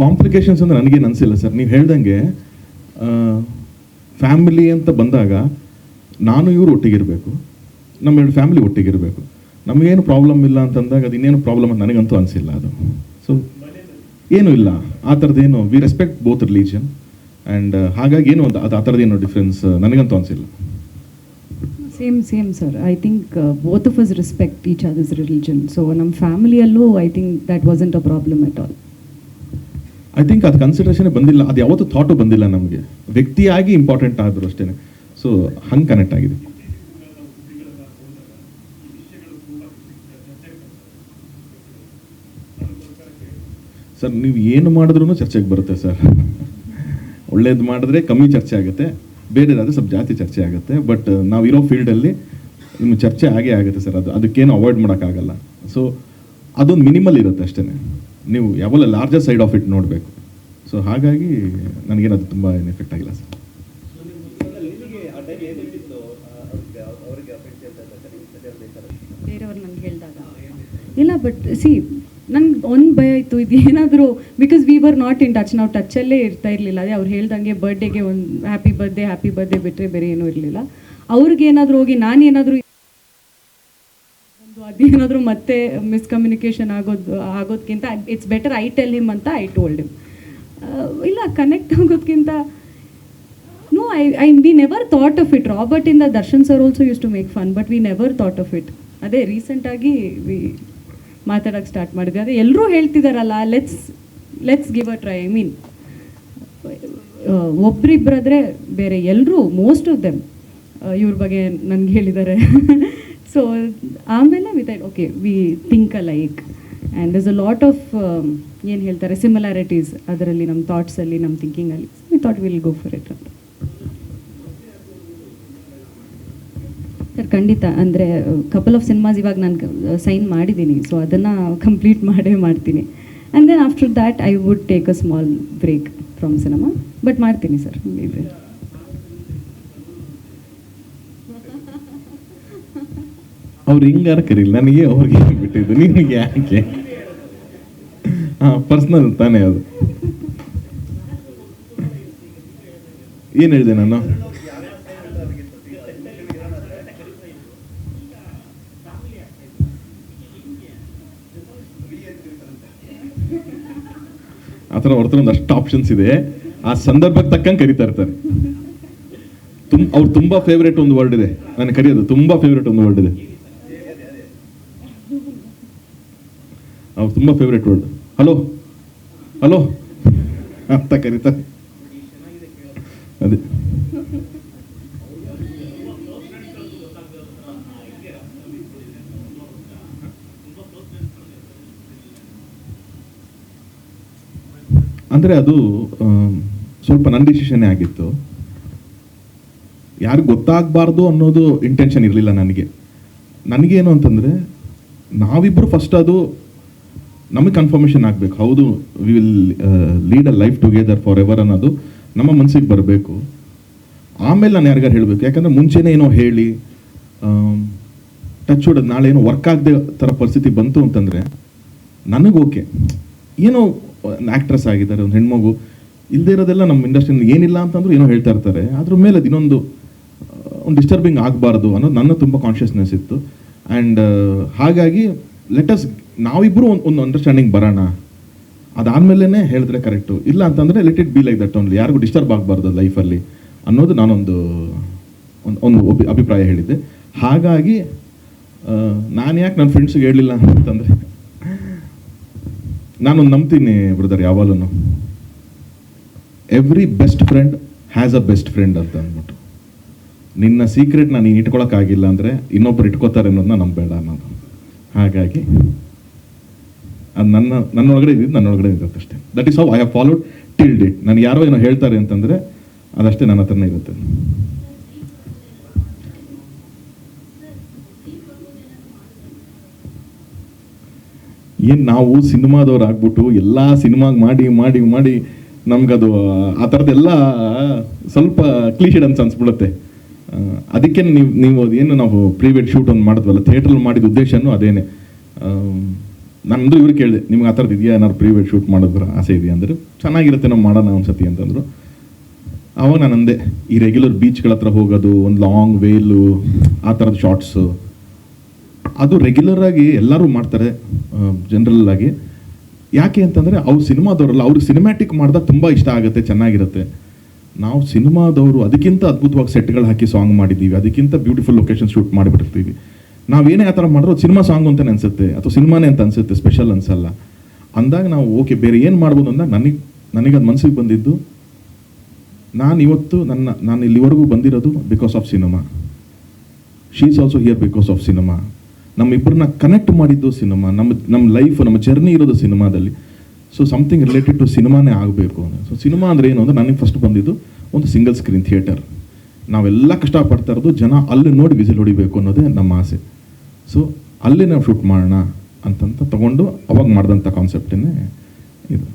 Complications ಅಂದರೆ ನನಗೇನು ಅನಿಸಿಲ್ಲ ಸರ್. ನೀವು ಹೇಳ್ದಂಗೆ ಫ್ಯಾಮಿಲಿ ಅಂತ ಬಂದಾಗ ನಾನು ಇವರು ಒಟ್ಟಿಗಿರಬೇಕು, ನಮ್ಮ ಎರಡು ಫ್ಯಾಮಿಲಿ ಒಟ್ಟಿಗಿರಬೇಕು. ನಮಗೇನು ಪ್ರಾಬ್ಲಮ್ ಇಲ್ಲ ಅಂತಂದಾಗ ಅದು ಇನ್ನೇನು ಪ್ರಾಬ್ಲಮ್ ಅಂತ ನನಗಂತೂ ಅನಿಸಿಲ್ಲ ಅದು. ಸೊ ಏನೂ ಇಲ್ಲ ಆ ಥರದ್ದೇನು, we respect both religion and ಹಾಗಾಗಿ ಏನು ಅದು ಆ ಥರದ್ದೇನು ಡಿಫ್ರೆನ್ಸ್ ನನಗಂತೂ ಅನಿಸಿಲ್ಲ. Same sir. I think both of us respect each others religion. So ನಮ್ಮ ಫ್ಯಾಮಿಲಿಯಲ್ಲೂ I think that wasn't a problem at all. I think ಅದು ಕನ್ಸಿಡರೇಷನೇ ಬಂದಿಲ್ಲ, ಅದು ಯಾವತ್ತೂ ಥಾಟು ಬಂದಿಲ್ಲ ನಮಗೆ. ವ್ಯಕ್ತಿಯಾಗಿ ಇಂಪಾರ್ಟೆಂಟ್ ಆದರೂ ಅಷ್ಟೇ. ಸೊ ಹಂಗೆ ಕನೆಕ್ಟ್ ಆಗಿದೆ. ಸರ್ ನೀವು ಏನು ಮಾಡಿದ್ರೂ ಚರ್ಚೆಗೆ ಬರುತ್ತೆ ಸರ್. ಒಳ್ಳೇದು ಮಾಡಿದ್ರೆ ಕಮ್ಮಿ ಚರ್ಚೆ ಆಗುತ್ತೆ, ಬೇರೆದಾದರೆ ಸ್ವಲ್ಪ ಜಾಸ್ತಿ ಚರ್ಚೆ ಆಗುತ್ತೆ. ಬಟ್ ನಾವಿರೋ ಫೀಲ್ಡಲ್ಲಿ ನಿಮ್ಮ ಚರ್ಚೆ ಆಗೇ ಆಗುತ್ತೆ ಸರ್. ಅದಕ್ಕೇನು ಅವಾಯ್ಡ್ ಮಾಡೋಕ್ಕಾಗಲ್ಲ. ಸೊ ಅದೊಂದು ಮಿನಿಮಲ್ ಇರುತ್ತೆ ಅಷ್ಟೇ. ನೀವು ಯಾವಾಗಲೂ ಲಾರ್ಜರ್ ಸೈಡ್ ಆಫ್ ಇಟ್ ನೋಡಬೇಕು. ಸೊ ಹಾಗಾಗಿ ನನಗೇನದು ತುಂಬ ಏನು ಎಫೆಕ್ಟ್ ಆಗಿಲ್ಲ ಸರ್. ಬೇರೆಯವ್ರು ನನಗೆ ಹೇಳಿದಾಗ ಇಲ್ಲ, ಬಟ್ ನಂಗೆ ಒಂದು ಭಯ ಇತ್ತು, ಇದು ಏನಾದರೂ because we were not in touch, ನಾವು ಟಚ್ಚಲ್ಲೇ ಇರ್ತಾ ಇರಲಿಲ್ಲ. ಅದೇ ಅವ್ರು ಹೇಳ್ದಂಗೆ ಬರ್ಡೇಗೆ ಒಂದು ಹ್ಯಾಪಿ ಬರ್ಡೇ ಬಿಟ್ಟರೆ ಬೇರೆ ಏನೂ ಇರಲಿಲ್ಲ. ಅವ್ರಿಗೇನಾದರೂ ಹೋಗಿ ನಾನೇನಾದರೂ ಅದೇನಾದರೂ ಮತ್ತೆ ಮಿಸ್ಕಮ್ಯುನಿಕೇಷನ್ ಆಗೋದಕ್ಕಿಂತ it's better I tell him ಅಂತ ಐ ಟೋಲ್ಡ್ ಹಿಮ್. ಇಲ್ಲ ಕನೆಕ್ಟ್ ಆಗೋದಕ್ಕಿಂತ we never thought of it. Robert ಇಂದ Darshan sir also use to make fun, but we never thought of it. ಅದೇ ರೀಸೆಂಟಾಗಿ ಮಾತಾಡೋಕ್ಕೆ ಸ್ಟಾರ್ಟ್ ಮಾಡಿದ್ವಿ. ಅದೇ ಎಲ್ಲರೂ ಹೇಳ್ತಿದಾರಲ್ಲ, let's give a try. I mean ಒಬ್ರಿಬ್ಬರಾದರೆ ಬೇರೆ, ಎಲ್ಲರೂ ಮೋಸ್ಟ್ ಆಫ್ ದೆಮ್ ಇವ್ರ ಬಗ್ಗೆ ನನಗೆ ಹೇಳಿದ್ದಾರೆ. ಸೊ ಆಮೇಲೆ okay we think alike and there's a lot of ಏನು ಹೇಳ್ತಾರೆ ಸಿಮಿಲಾರಿಟೀಸ್ ಅದರಲ್ಲಿ, ನಮ್ಮ ಥಾಟ್ಸಲ್ಲಿ, ನಮ್ಮ ಥಿಂಕಿಂಗಲ್ಲಿ. We thought will go for it ಅಂತ. ಸರ್ ಖಂಡಿತ. ಅಂದರೆ ಕಪಲ್ ಆಫ್ ಸಿನಿಮಾಸ್ ಇವಾಗ ನಾನು ಸೈನ್ ಮಾಡಿದ್ದೀನಿ. ಸೊ ಅದನ್ನು ಕಂಪ್ಲೀಟ್ ಮಾಡ್ತೀನಿ. And then after that I would take a small break from cinema. But ಮಾಡ್ತೀನಿ ಸರ್. ಅವ್ರು ಹಿಂಗಾರ ಕರೀಲಿ, ನನಗೆ ಅವ್ರಿಗೆ ಬಿಟ್ಟಿದ್ದು, ನಿನಗೆ ಯಾಕೆ? ಪರ್ಸ್ನಲ್ ತಾನೇ ಅದು. ಏನು ಹೇಳಿದೆ ನಾನು? ಆ ಥರ ಅವ್ರ ಹತ್ರ ಒಂದಷ್ಟು ಆಪ್ಷನ್ಸ್ ಇದೆ. ಆ ಸಂದರ್ಭಕ್ಕೆ ತಕ್ಕಂಗೆ ಕರಿತಾ ಇರ್ತಾರೆ. ಅವ್ರು ತುಂಬ ಫೇವ್ರೇಟ್ ಒಂದು ವರ್ಡ್ ಇದೆ ನನಗೆ ಕರೆಯೋದು, ತುಂಬ ಫೇವ್ರೇಟ್ ಒಂದು ವರ್ಡ್ ಇದೆ. ಅವ್ರು ತುಂಬ ಫೇವ್ರೇಟ್ ವರ್ಡ್ ಹಲೋ ಹಲೋ ಅಂತ ಕರೀತಾರೆ. ಅದೇ ಅಂದರೆ ಅದು ಸ್ವಲ್ಪ ನನ್ನ ಡಿಸಿಷನ್ನೇ ಆಗಿತ್ತು. ಯಾರು ಗೊತ್ತಾಗಬಾರ್ದು ಅನ್ನೋದು ಇಂಟೆನ್ಷನ್ ಇರಲಿಲ್ಲ ನನಗೇನು ಅಂತಂದರೆ, ನಾವಿಬ್ಬರು ಫಸ್ಟ್ ಅದು ನಮಗೆ ಕನ್ಫರ್ಮೇಷನ್ ಆಗಬೇಕು. ಹೌದು, we will lead a life together for ever ಅನ್ನೋದು ನಮ್ಮ ಮನಸ್ಸಿಗೆ ಬರಬೇಕು. ಆಮೇಲೆ ನಾನು ಯಾರಿಗಾರು ಹೇಳಬೇಕು. ಯಾಕಂದರೆ ಮುಂಚೆನೇ ಏನೋ ಹೇಳಿ ಟಚ್ ಹೊಡೋದು ನಾಳೆ ಏನೋ ವರ್ಕ್ ಆಗದೆ ಥರ ಪರಿಸ್ಥಿತಿ ಬಂತು ಅಂತಂದರೆ ನನಗೆ ಓಕೆ, ಏನೋ ಆ್ಯಕ್ಟ್ರೆಸ್ ಆಗಿದ್ದಾರೆ, ಒಂದು ಹೆಣ್ಮಗು ಇಲ್ಲದೆ ಇರೋದೆಲ್ಲ ನಮ್ಮ ಇಂಡಸ್ಟ್ರಿಯಲ್ಲಿ ಏನಿಲ್ಲ ಅಂತಂದ್ರೂ ಏನೋ ಹೇಳ್ತಾ ಇರ್ತಾರೆ. ಅದ್ರ ಮೇಲೆ ಅದು ಇನ್ನೊಂದು ಒಂದು ಡಿಸ್ಟರ್ಬಿಂಗ್ ಆಗಬಾರ್ದು ಅನ್ನೋದು ನನ್ನ ತುಂಬ ಕಾನ್ಷಿಯಸ್ನೆಸ್ ಇತ್ತು. ಆ್ಯಂಡ್ ಹಾಗಾಗಿ ಲೆಟಸ್ ನಾವಿಬ್ಬರು ಒಂದು ಅಂಡರ್ಸ್ಟ್ಯಾಂಡಿಂಗ್ ಬರೋಣ, ಅದಾದಮೇಲೆ ಹೇಳಿದ್ರೆ ಕರೆಕ್ಟು. ಇಲ್ಲ ಅಂತಂದರೆ let it be like that only, ಯಾರಿಗೂ ಡಿಸ್ಟರ್ಬ್ ಆಗಬಾರ್ದು ಲೈಫಲ್ಲಿ ಅನ್ನೋದು ನಾನೊಂದು ಅಭಿಪ್ರಾಯ ಹೇಳಿದ್ದೆ. ಹಾಗಾಗಿ ನಾನು ಯಾಕೆ ನನ್ನ ಫ್ರೆಂಡ್ಸಿಗೆ ಹೇಳಲಿಲ್ಲ ಅಂತಂದರೆ, ನಾನೊಂದು ನಂಬ್ತೀನಿ ಬ್ರದರ್, ಯಾವಾಗಲೂ every best friend has a best friend ಅಂತ ಅಂದ್ಬಿಟ್ಟು. ನಿನ್ನ ಸೀಕ್ರೆಟ್ನ ನೀನು ಇಟ್ಕೊಳಕ್ಕಾಗಿಲ್ಲ ಅಂದರೆ ಇನ್ನೊಬ್ಬರು ಇಟ್ಕೋತಾರೆ ಅನ್ನೋದನ್ನ ನಂಬೇಡ ಅನ್ನೋದು. ಹಾಗಾಗಿ ಅದು ನನ್ನೊಳಗಡೆ ಇದ್ದಿದ್ದು ನನ್ನೊಳಗಡೆ ಇರುತ್ತೆ ಅಷ್ಟೇ. That is how I have followed till date. ನಾನು ಯಾರೋ ಏನೋ ಹೇಳ್ತಾರೆ ಅಂತಂದರೆ ಅದಷ್ಟೇ ನನ್ನ ಹತ್ರನೇ ಇರುತ್ತೆ. ಏನು ನಾವು ಸಿನಿಮಾದವ್ರು ಆಗ್ಬಿಟ್ಟು ಎಲ್ಲ ಸಿನಿಮಾಗೆ ಮಾಡಿ ಮಾಡಿ ಮಾಡಿ ನಮ್ಗದು ಆ ಥರದ್ದೆಲ್ಲ ಸ್ವಲ್ಪ ಕ್ಲೀಶೆಡ್ ಅನ್ಸ್ಬಿಡುತ್ತೆ. ಅದಕ್ಕೆ ನೀವು ಏನು ನಾವು ಪ್ರೀವೇಟ್ ಶೂಟ್ ಒಂದು ಮಾಡಿದ್ವಲ್ಲ ಥಿಯೇಟ್ರಲ್ಲಿ ಮಾಡಿದ ಉದ್ದೇಶನೂ ಅದೇನೆ. ನಂದು ಇವ್ರು ಕೇಳಿದೆ, ನಿಮ್ಗೆ ಆ ಥರದ್ದು ಇದೆಯಾ, ಏನಾದ್ರು ಪ್ರೀವೇಟ್ ಶೂಟ್ ಮಾಡೋದ್ರ ಆಸೆ ಇದೆಯಾ ಅಂದರೆ, ಚೆನ್ನಾಗಿರುತ್ತೆ ನಾವು ಮಾಡೋಣ ಒಂದ್ಸತಿ ಅಂತಂದರು. ಅವಾಗ ನಾನು ಅಂದೆ, ಈ ರೆಗ್ಯುಲರ್ ಬೀಚ್ಗಳ ಹತ್ರ ಹೋಗೋದು, ಒಂದು ಲಾಂಗ್ ವೇಲು, ಆ ಥರದ ಶಾರ್ಟ್ಸು, ಅದು ರೆಗ್ಯುಲರ್ ಆಗಿ ಎಲ್ಲರೂ ಮಾಡ್ತಾರೆ ಜನರಲ್ ಆಗಿ. ಯಾಕೆ ಅಂತಂದರೆ ಅವ್ರು ಸಿನಿಮಾದವರಲ್ಲ, ಅವ್ರಿಗೆ ಸಿನಿಮ್ಯಾಟಿಕ್ ಮಾಡಿದಾಗ ತುಂಬ ಇಷ್ಟ ಆಗುತ್ತೆ, ಚೆನ್ನಾಗಿರುತ್ತೆ. ನಾವು ಸಿನಿಮಾದವರು ಅದಕ್ಕಿಂತ ಅದ್ಭುತವಾಗಿ ಸೆಟ್ಗಳು ಹಾಕಿ ಸಾಂಗ್ ಮಾಡಿದ್ದೀವಿ, ಅದಕ್ಕಿಂತ ಬ್ಯೂಟಿಫುಲ್ ಲೊಕೇಶನ್ ಶೂಟ್ ಮಾಡಿಬಿಟ್ಟಿರ್ತೀವಿ. ನಾವೇನೇ ಆ ಥರ ಮಾಡಿದ್ರು ಸಿನಿಮಾ ಸಾಂಗ್ ಅಂತಲೇ ಅನಿಸುತ್ತೆ, ಅಥವಾ ಸಿನಿಮಾನೇ ಅಂತ ಅನಿಸುತ್ತೆ, ಸ್ಪೆಷಲ್ ಅನಿಸಲ್ಲ. ಅಂದಾಗ ನಾವು ಓಕೆ ಬೇರೆ ಏನು ಮಾಡ್ಬೋದು ಅಂದಾಗ ನನಗೆ ಅದು ಮನಸ್ಸಿಗೆ ಬಂದಿದ್ದು, ನಾನು ಇಲ್ಲಿವರೆಗೂ ಬಂದಿರೋದು because of cinema. She is also here because of cinema. ನಮ್ಮಿಬ್ಬರನ್ನ ಕನೆಕ್ಟ್ ಮಾಡಿದ್ದು ಸಿನಿಮಾ, ನಮ್ಮ ಲೈಫ್, ನಮ್ಮ ಜರ್ನಿ ಇರೋದು ಸಿನಿಮಾದಲ್ಲಿ. ಸೊ ಸಮಥಿಂಗ್ ರಿಲೇಟೆಡ್ ಟು ಸಿನಿಮಾನೇ ಆಗಬೇಕು ಅಂದರೆ. ಸೊ ಸಿನಿಮಾ ಅಂದರೆ ಏನು ಅಂದರೆ, ನನಗೆ ಫಸ್ಟ್ ಬಂದಿದ್ದು ಒಂದು ಸಿಂಗಲ್ ಸ್ಕ್ರೀನ್ ಥಿಯೇಟರ್. ನಾವೆಲ್ಲ ಕಷ್ಟಪಡ್ತಾ ಇರೋದು ಜನ ಅಲ್ಲಿ ನೋಡಿ ವಿಸಿಲ್ ಹೊಡಿಬೇಕು ಅನ್ನೋದೇ ನಮ್ಮ ಆಸೆ. ಸೊ ಅಲ್ಲೇ ನಾವು ಶೂಟ್ ಮಾಡೋಣ ಅಂತಂತ ತಗೊಂಡು ಅವಾಗ ಮಾಡಿದಂಥ ಕಾನ್ಸೆಪ್ಟೇ ಇದು.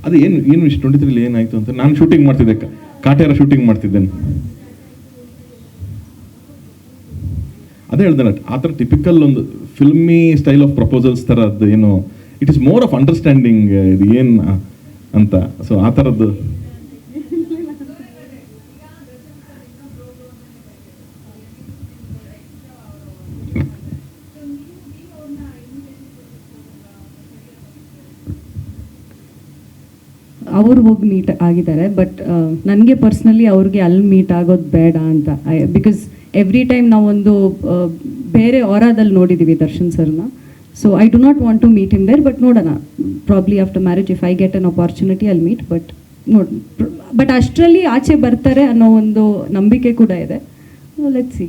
ಅದು ಏನು ಇಷ್ಟು 23 ಏನಾಯಿತು ಅಂತ, ನಾನು ಶೂಟಿಂಗ್ ಮಾಡ್ತಿದ್ದೆ, ಕಾಟೇರ ಶೂಟಿಂಗ್ ಮಾಡ್ತಿದ್ದೇನೆ. ಅದೇ ಹೇಳ್ದೆ, ಆ ಥರ ಟಿಪಿಕಲ್ ಒಂದು ಫಿಲ್ಮಿ ಸ್ಟೈಲ್ ಆಫ್ ಪ್ರಪೋಸಲ್ಸ್ ಥರ ಅದು ಏನು, it is more of understanding ಇದು ಏನು ಅಂತ. ಸೊ ಆ ಥರದ್ದು ಅವ್ರು ಹೋಗಿ ಮೀಟ್ ಆಗಿದ್ದಾರೆ. ಬಟ್ ನನಗೆ ಪರ್ಸ್ನಲಿ ಅವ್ರಿಗೆ ಅಲ್ಲಿ ಮೀಟ್ ಆಗೋದು ಬೇಡ ಅಂತ. ಬಿಕಾಸ್ ಎವ್ರಿ ಟೈಮ್ ನಾವೊಂದು ಬೇರೆ ಆರಾದಲ್ಲಿ ನೋಡಿದ್ದೀವಿ ದರ್ಶನ್ ಸರ್ನ. So I do not want to meet him there. But ನೋಡೋಣ, probably after marriage if I get an opportunity ಅಲ್ಲಿ ಮೀಟ್. ಬಟ್ ಅಷ್ಟರಲ್ಲಿ ಆಚೆ ಬರ್ತಾರೆ ಅನ್ನೋ ಒಂದು ನಂಬಿಕೆ ಕೂಡ ಇದೆ. Let's see.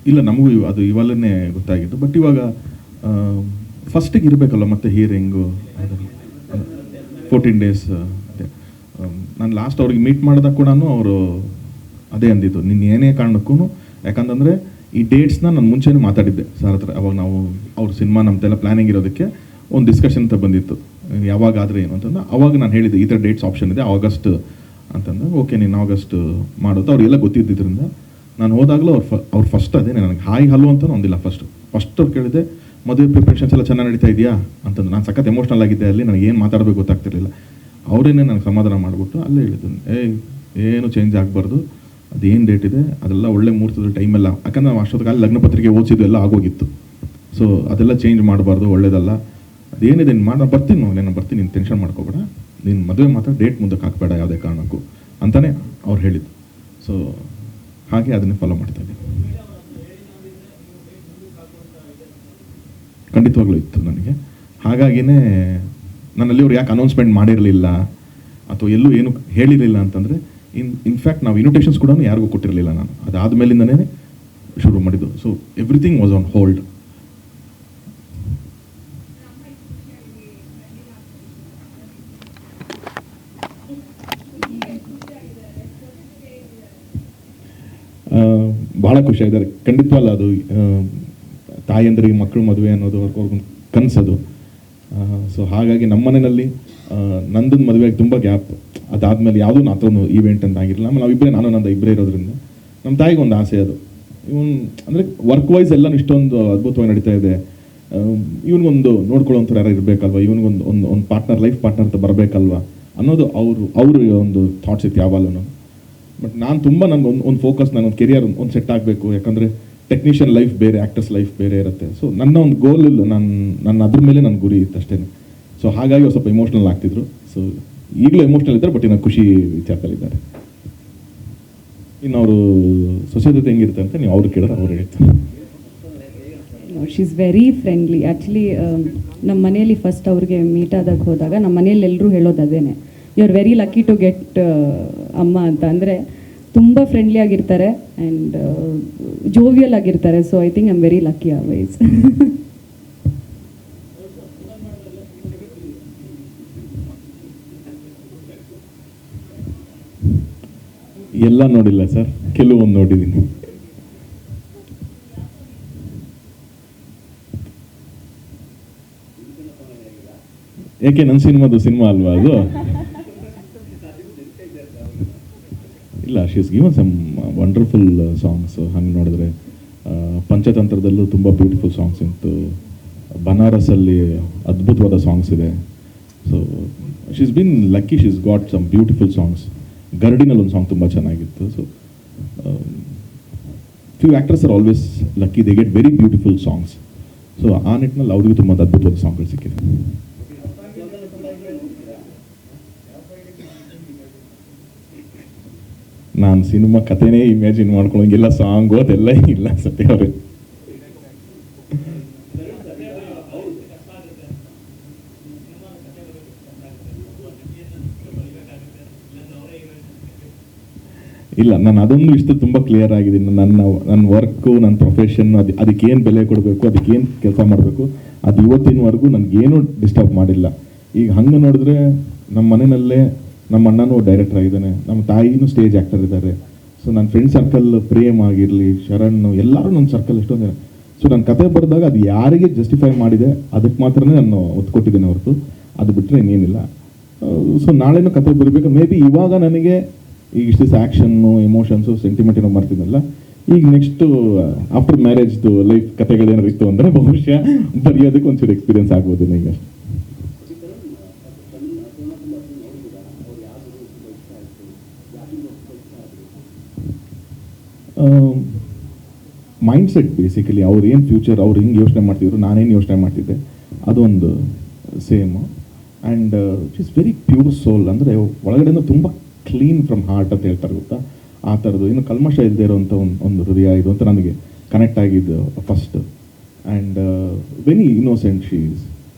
ಇಲ್ಲ, ನಮಗೂ ಅದು ಇವಾಗಲೇ ಗೊತ್ತಾಗಿತ್ತು. ಬಟ್ ಇವಾಗ ಫಸ್ಟಿಗೆ ಇರಬೇಕಲ್ಲ, ಮತ್ತೆ ಹಿಯರಿಂಗು 14 ಡೇಸ್. ನಾನು ಲಾಸ್ಟ್ ಅವ್ರಿಗೆ ಮೀಟ್ ಮಾಡಿದಾಗ ಕೂಡ ಅವರು ಅದೇ ಅಂದಿದ್ದು, ನಿನ್ನ ಏನೇ ಕಾರಣಕ್ಕೂ, ಯಾಕಂತಂದರೆ ಈ ಡೇಟ್ಸ್ನ ನಾನು ಮುಂಚೆನೇ ಮಾತಾಡಿದ್ದೆ ಸರ್ ಹತ್ರ. ಅವಾಗ ನಾವು ಅವ್ರ ಸಿನಿಮಾ ನಮ್ಮದೆಲ್ಲ ಪ್ಲ್ಯಾನಿಂಗ್ ಇರೋದಕ್ಕೆ ಒಂದು ಡಿಸ್ಕಷನ್ ಅಂತ ಬಂದಿತ್ತು, ಯಾವಾಗಾದರೆ ಏನು ಅಂತಂದ್ರೆ. ಅವಾಗ ನಾನು ಹೇಳಿದ್ದೆ ಈ ಥರ ಡೇಟ್ಸ್ ಆಪ್ಷನ್ ಇದೆ, ಆಗಸ್ಟ್ ಅಂತಂದಾಗ ಓಕೆ ನೀನು ಆಗಸ್ಟ್ ಮಾಡೋದು. ಅವ್ರಿಗೆಲ್ಲ ಗೊತ್ತಿದ್ದರಿಂದ ನಾನು ಹೋದಾಗಲೂ ಅವ್ರು ಫಸ್ಟ್ ಅದೇ ನನಗೆ ಹಾಯ್ ಹಲೋ ಅಂತ ಒಂದಿಲ್ಲ. ಫಸ್ಟ್ ಅವ್ರು ಕೇಳಿದೆ, ಮದುವೆ ಪ್ರಿಪ್ರೇಷನ್ಸ್ ಎಲ್ಲ ಚೆನ್ನಾಗಿ ನಡೀತಾ ಇದೆಯಾ ಅಂತಂದು. ನಾನು ಸಖತ್ ಎಮೋಷ್ನಲ್ ಆಗಿದ್ದೆ ಅಲ್ಲಿ, ನನಗೆ ಏನು ಮಾತಾಡಬೇಕು ಗೊತ್ತಾಗ್ತಿರ್ಲಿಲ್ಲ. ಅವರೇನೇ ನನಗೆ ಸಮಾಧಾನ ಮಾಡಿಬಿಟ್ಟು ಅಲ್ಲೇ ಹೇಳಿದ್ದು, ಏನು ಚೇಂಜ್ ಆಗಬಾರ್ದು, ಅದೇನು ಡೇಟ್ ಇದೆ ಅದೆಲ್ಲ ಒಳ್ಳೆ ಮುಹೂರ್ತದ ಟೈಮೆಲ್ಲ. ಯಾಕಂದ್ರೆ ನಾವು ಅಷ್ಟೊತ್ತಿಗೆ ಅಲ್ಲಿ ಲಗ್ನ ಪತ್ರಿಕೆ ಓದಿಸಿದ್ದು ಎಲ್ಲ ಆಗೋಗಿತ್ತು. ಸೊ ಅದೆಲ್ಲ ಚೇಂಜ್ ಮಾಡಬಾರ್ದು, ಒಳ್ಳೇದಲ್ಲ. ಅದೇನಿದೆ ನಾನು ಬರ್ತೀನಿ, ನೀನು ಟೆನ್ಷನ್ ಮಾಡ್ಕೋಬೇಡ, ನೀನು ಮದುವೆ ಮಾತ್ರ ಡೇಟ್ ಮುಂದಕ್ಕೆ ಹಾಕಬೇಡ ಯಾವುದೇ ಕಾರಣಕ್ಕೂ ಅಂತಲೇ ಅವ್ರು ಹೇಳಿದ್ದು. ಸೊ ಹಾಗೆ ಅದನ್ನೇ ಫಾಲೋ ಮಾಡ್ತಾ ಇದ್ದೀನಿ. ಖಂಡಿತವಾಗ್ಲೂ ಇತ್ತು ನನಗೆ. ಹಾಗಾಗಿನೇ ನನ್ನಲ್ಲಿ ಅವ್ರು ಯಾಕೆ ಅನೌನ್ಸ್ಮೆಂಟ್ ಮಾಡಿರಲಿಲ್ಲ ಅಥವಾ ಎಲ್ಲೂ ಏನು ಹೇಳಿರಲಿಲ್ಲ ಅಂತಂದರೆ, ಇನ್ಫ್ಯಾಕ್ಟ್ ನಾವು ಇನ್ವಿಟೇಷನ್ಸ್ ಕೂಡ ಯಾರಿಗೂ ಕೊಟ್ಟಿರಲಿಲ್ಲ. ನಾನು ಅದಾದಮೇಲಿಂದನೇ ಶುರು ಮಾಡಿದ್ದು. So everything was on hold. ಭಾಳ ಖುಷಿಯಾಗಿದ್ದಾರೆ ಖಂಡಿತವಲ್ಲ. ಅದು ತಾಯಂದ್ರಿಗೆ ಮಕ್ಕಳು ಮದುವೆ ಅನ್ನೋದು ಅವ್ರಿಗೊಂದು ಕನಸದು. ಸೊ ಹಾಗಾಗಿ ನಮ್ಮ ಮನೆಯಲ್ಲಿ ನಂದೊಂದು ಮದುವೆಗೆ ತುಂಬ ಗ್ಯಾಪ್. ಅದಾದಮೇಲೆ ಯಾವುದೂ ನಾತೊಂದು ಈವೆಂಟ್ ಅಂತ ಆಗಿರಲಿಲ್ಲ. ಆಮೇಲೆ ನಾವಿಬ್ಬರೇ, ನಾನು ನಂದು ಇಬ್ಬರೇ ಇರೋದ್ರಿಂದ ನಮ್ಮ ತಾಯಿಗೆ ಒಂದು ಆಸೆ ಅದು. ಅಂದರೆ ವರ್ಕ್ ವೈಸ್ ಎಲ್ಲ ಇಷ್ಟೊಂದು ಅದ್ಭುತವಾಗಿ ನಡೀತಾ ಇದೆ, ಇವನಿಗೊಂದು ನೋಡ್ಕೊಳ್ಳೋಂಥವ್ರು ಯಾರು ಇರಬೇಕಲ್ವ, ಇವನಿಗೊಂದು ಪಾರ್ಟ್ನರ್, ಲೈಫ್ ಪಾರ್ಟ್ನರ್ ಅಂತ ಬರಬೇಕಲ್ವ ಅನ್ನೋದು ಅವ್ರ ಒಂದು ಥಾಟ್ಸ್ ಇತ್ತು ಯಾವಾಗಲೂ. ಬಟ್ ನಾನು ತುಂಬ ಒಂದು ಫೋಕಸ್, ನಾನೊಂದು ಕೆರಿಯರ್ ಒಂದು ಸೆಟ್ ಆಗಬೇಕು. ಯಾಕಂದರೆ ಟೆಕ್ನಿಷಿಯನ್ ಲೈಫ್ ಬೇರೆ, ಆ್ಯಕ್ಟರ್ಸ್ ಲೈಫ್ ಬೇರೆ ಇರುತ್ತೆ. ಸೊ ನನ್ನ ಒಂದು ಗೋಲ್ ಇಲ್ಲ, ನನ್ನ ಅದ್ರ ಮೇಲೆ ನನ್ನ ಗುರಿ ಇತ್ತು ಅಷ್ಟೇ. ಸೊ ಹಾಗಾಗಿ ಅವ್ರು ಸ್ವಲ್ಪ ಇಮೋಷ್ನಲ್ ಆಗ್ತಿದ್ರು. ಸೊ ಈಗಲೂ ಎಮೋಷ್ನಲ್ ಇದ್ದಾರೆ, ಬಟ್ ಇನ್ನು ಖುಷಿ ವಿಚಾರದಲ್ಲಿದ್ದಾರೆ. ಇನ್ನು ಅವರು ಸೊಸೈಟಿ ಹೆಂಗಿರುತ್ತೆ ಅಂತ ನೀವು ಅವ್ರು ಕೇಳಿದ್ರೆ ಅವ್ರು ಹೇಳ್ತಾರೆ. She is very friendly. Actually ನಮ್ಮ ಮನೆಯಲ್ಲಿ ಫಸ್ಟ್ ಅವ್ರಿಗೆ ಮೀಟ್ ಆದಾಗ ಹೋದಾಗ ನಮ್ಮ ಮನೆಯಲ್ಲಿ ಎಲ್ಲರೂ ಹೇಳೋದು ಅದೇನೆ, you are very lucky to get ಅಮ್ಮ ಅಂತ. ಅಂದರೆ ತುಂಬ ಫ್ರೆಂಡ್ಲಿ ಆಗಿರ್ತಾರೆ ಆ್ಯಂಡ್ ಜೋವಿಯಲ್ ಆಗಿರ್ತಾರೆ. So I think I am very lucky always. ಎಲ್ಲ ನೋಡಿಲ್ಲ ಸರ್, ಕೆಲವೊಂದು ನೋಡಿದ್ದೀನಿ. ಯಾಕೆ ನನ್ನ ಸಿನಿಮಾ ಅಲ್ವಾ ಅದು? ಇಲ್ಲ, she is given some wonderful songs. ಹಂಗೆ ನೋಡಿದ್ರೆ ಪಂಚತಂತ್ರದಲ್ಲೂ ತುಂಬ ಬ್ಯೂಟಿಫುಲ್ ಸಾಂಗ್ಸ್ ಇತ್ತು. ಬನಾರಸಲ್ಲಿ ಅದ್ಭುತವಾದ ಸಾಂಗ್ಸ್ ಇದೆ. So she is been lucky, she is got some beautiful songs. ಗರಡಿನಲ್ಲಿ ಒಂದು ಸಾಂಗ್ ತುಂಬ ಚೆನ್ನಾಗಿತ್ತು. So few actors are always lucky, they get very beautiful songs. So ಆ ನಿಟ್ಟಿನಲ್ಲಿ ಅವ್ರಿಗೂ ತುಂಬ ಅದ್ಭುತವಾದ ಸಾಂಗ್ಗಳು ಸಿಕ್ಕಿದೆ. ನಾನು ಸಿನಿಮಾ ಕಥೆನೇ ಇಮ್ಯಾಜಿನ್ ಮಾಡ್ಕೊಳಂಗಿಲ್ಲ, ಸಾಂಗು ಅದೆಲ್ಲ ಇಲ್ಲ ಸತ್ಯ ಅವ್ರೆ. ಇಲ್ಲ, ನಾನು ಅದೊಂದು ಇಷ್ಟು ತುಂಬ ಕ್ಲಿಯರ್ ಆಗಿದ್ದೀನಿ. ನನ್ನ ವರ್ಕು, ನನ್ನ ಪ್ರೊಫೆಷನ್, ಅದಕ್ಕೇನು ಬೆಲೆ ಕೊಡಬೇಕು, ಅದಕ್ಕೇನು ಕೆಲಸ ಮಾಡಬೇಕು, ಅದು ಇವತ್ತಿನವರೆಗೂ ನನಗೇನು ಡಿಸ್ಟರ್ಬ್ ಮಾಡಿಲ್ಲ. ಈಗ ಹಂಗೆ ನೋಡಿದ್ರೆ ನಮ್ಮ ಮನೆಯಲ್ಲೇ ನಮ್ಮ ಅಣ್ಣನೂ ಡೈರೆಕ್ಟರ್ ಆಗಿದ್ದಾನೆ, ನಮ್ಮ ತಾಯಿನೂ ಸ್ಟೇಜ್ ಆ್ಯಕ್ಟರ್ ಇದ್ದಾರೆ. ಸೊ ನನ್ನ ಫ್ರೆಂಡ್ ಸರ್ಕಲ್ ಪ್ರೇಮ್ ಆಗಿರಲಿ, ಶರಣ್, ಎಲ್ಲರೂ ನನ್ನ ಸರ್ಕಲ್ ಎಷ್ಟೊಂದು ಜನ. ಸೊ ನನ್ನ ಕತೆ ಬರೆದಾಗ ಅದು ಯಾರಿಗೆ ಜಸ್ಟಿಫೈ ಮಾಡಿದೆ ಅದಕ್ಕೆ ಮಾತ್ರನೇ ನಾನು ಒತ್ತು ಕೊಟ್ಟಿದ್ದೇನೆ ಹೊರತು ಅದು ಬಿಟ್ಟರೆ ಇನ್ನೇನಿಲ್ಲ. ಸೊ ನಾಳೆನೂ ಕತೆ ಬರಬೇಕು. ಮೇ ಬಿ ಇವಾಗ ನನಗೆ ಈಗ ಇಷ್ಟು ಆ್ಯಕ್ಷನ್ನು, ಎಮೋಷನ್ಸು, ಸೆಂಟಿಮೆಂಟ್ ಏನೋ ಮಾಡ್ತಿದ್ದಲ್ಲ, ಈಗ ನೆಕ್ಸ್ಟು ಆಫ್ಟರ್ ಮ್ಯಾರೇಜ್ದು ಲೈಫ್ ಕತೆಗಳೇನಾರು ಇತ್ತು ಅಂದರೆ ಬಹುಶಃ ಬರೆಯೋದಕ್ಕೆ ಒಂಚೂರು ಎಕ್ಸ್ಪೀರಿಯನ್ಸ್ ಆಗ್ಬೋದು ಈಗ. ಮೈಂಡ್ ಸೆಟ್ ಬೇಸಿಕಲಿ, ಅವ್ರು ಏನು ಫ್ಯೂಚರ್, ಅವ್ರು ಹಿಂಗೆ ಯೋಚನೆ ಮಾಡ್ತಿದ್ರು, ನಾನೇನು ಯೋಚನೆ ಮಾಡ್ತಿದ್ದೆ, ಅದೊಂದು same. And it is very pure soul, ಅಂದರೆ ಒಳಗಡೆಯಿಂದ ತುಂಬ ಕ್ಲೀನ್ ಫ್ರಮ್ ಹಾರ್ಟ್ ಅಂತ ಹೇಳ್ತಾರೆ ಗೊತ್ತಾ, ಆ ಥರದ್ದು. ಇನ್ನು ಕಲ್ಮಶ ಇಲ್ಲದೆ ಇರೋವಂಥ ಒಂದು ಹೃದಯ ಇದು ಅಂತ ನನಗೆ ಕನೆಕ್ಟ್ ಆಗಿದ್ದು first. And very innocent she is.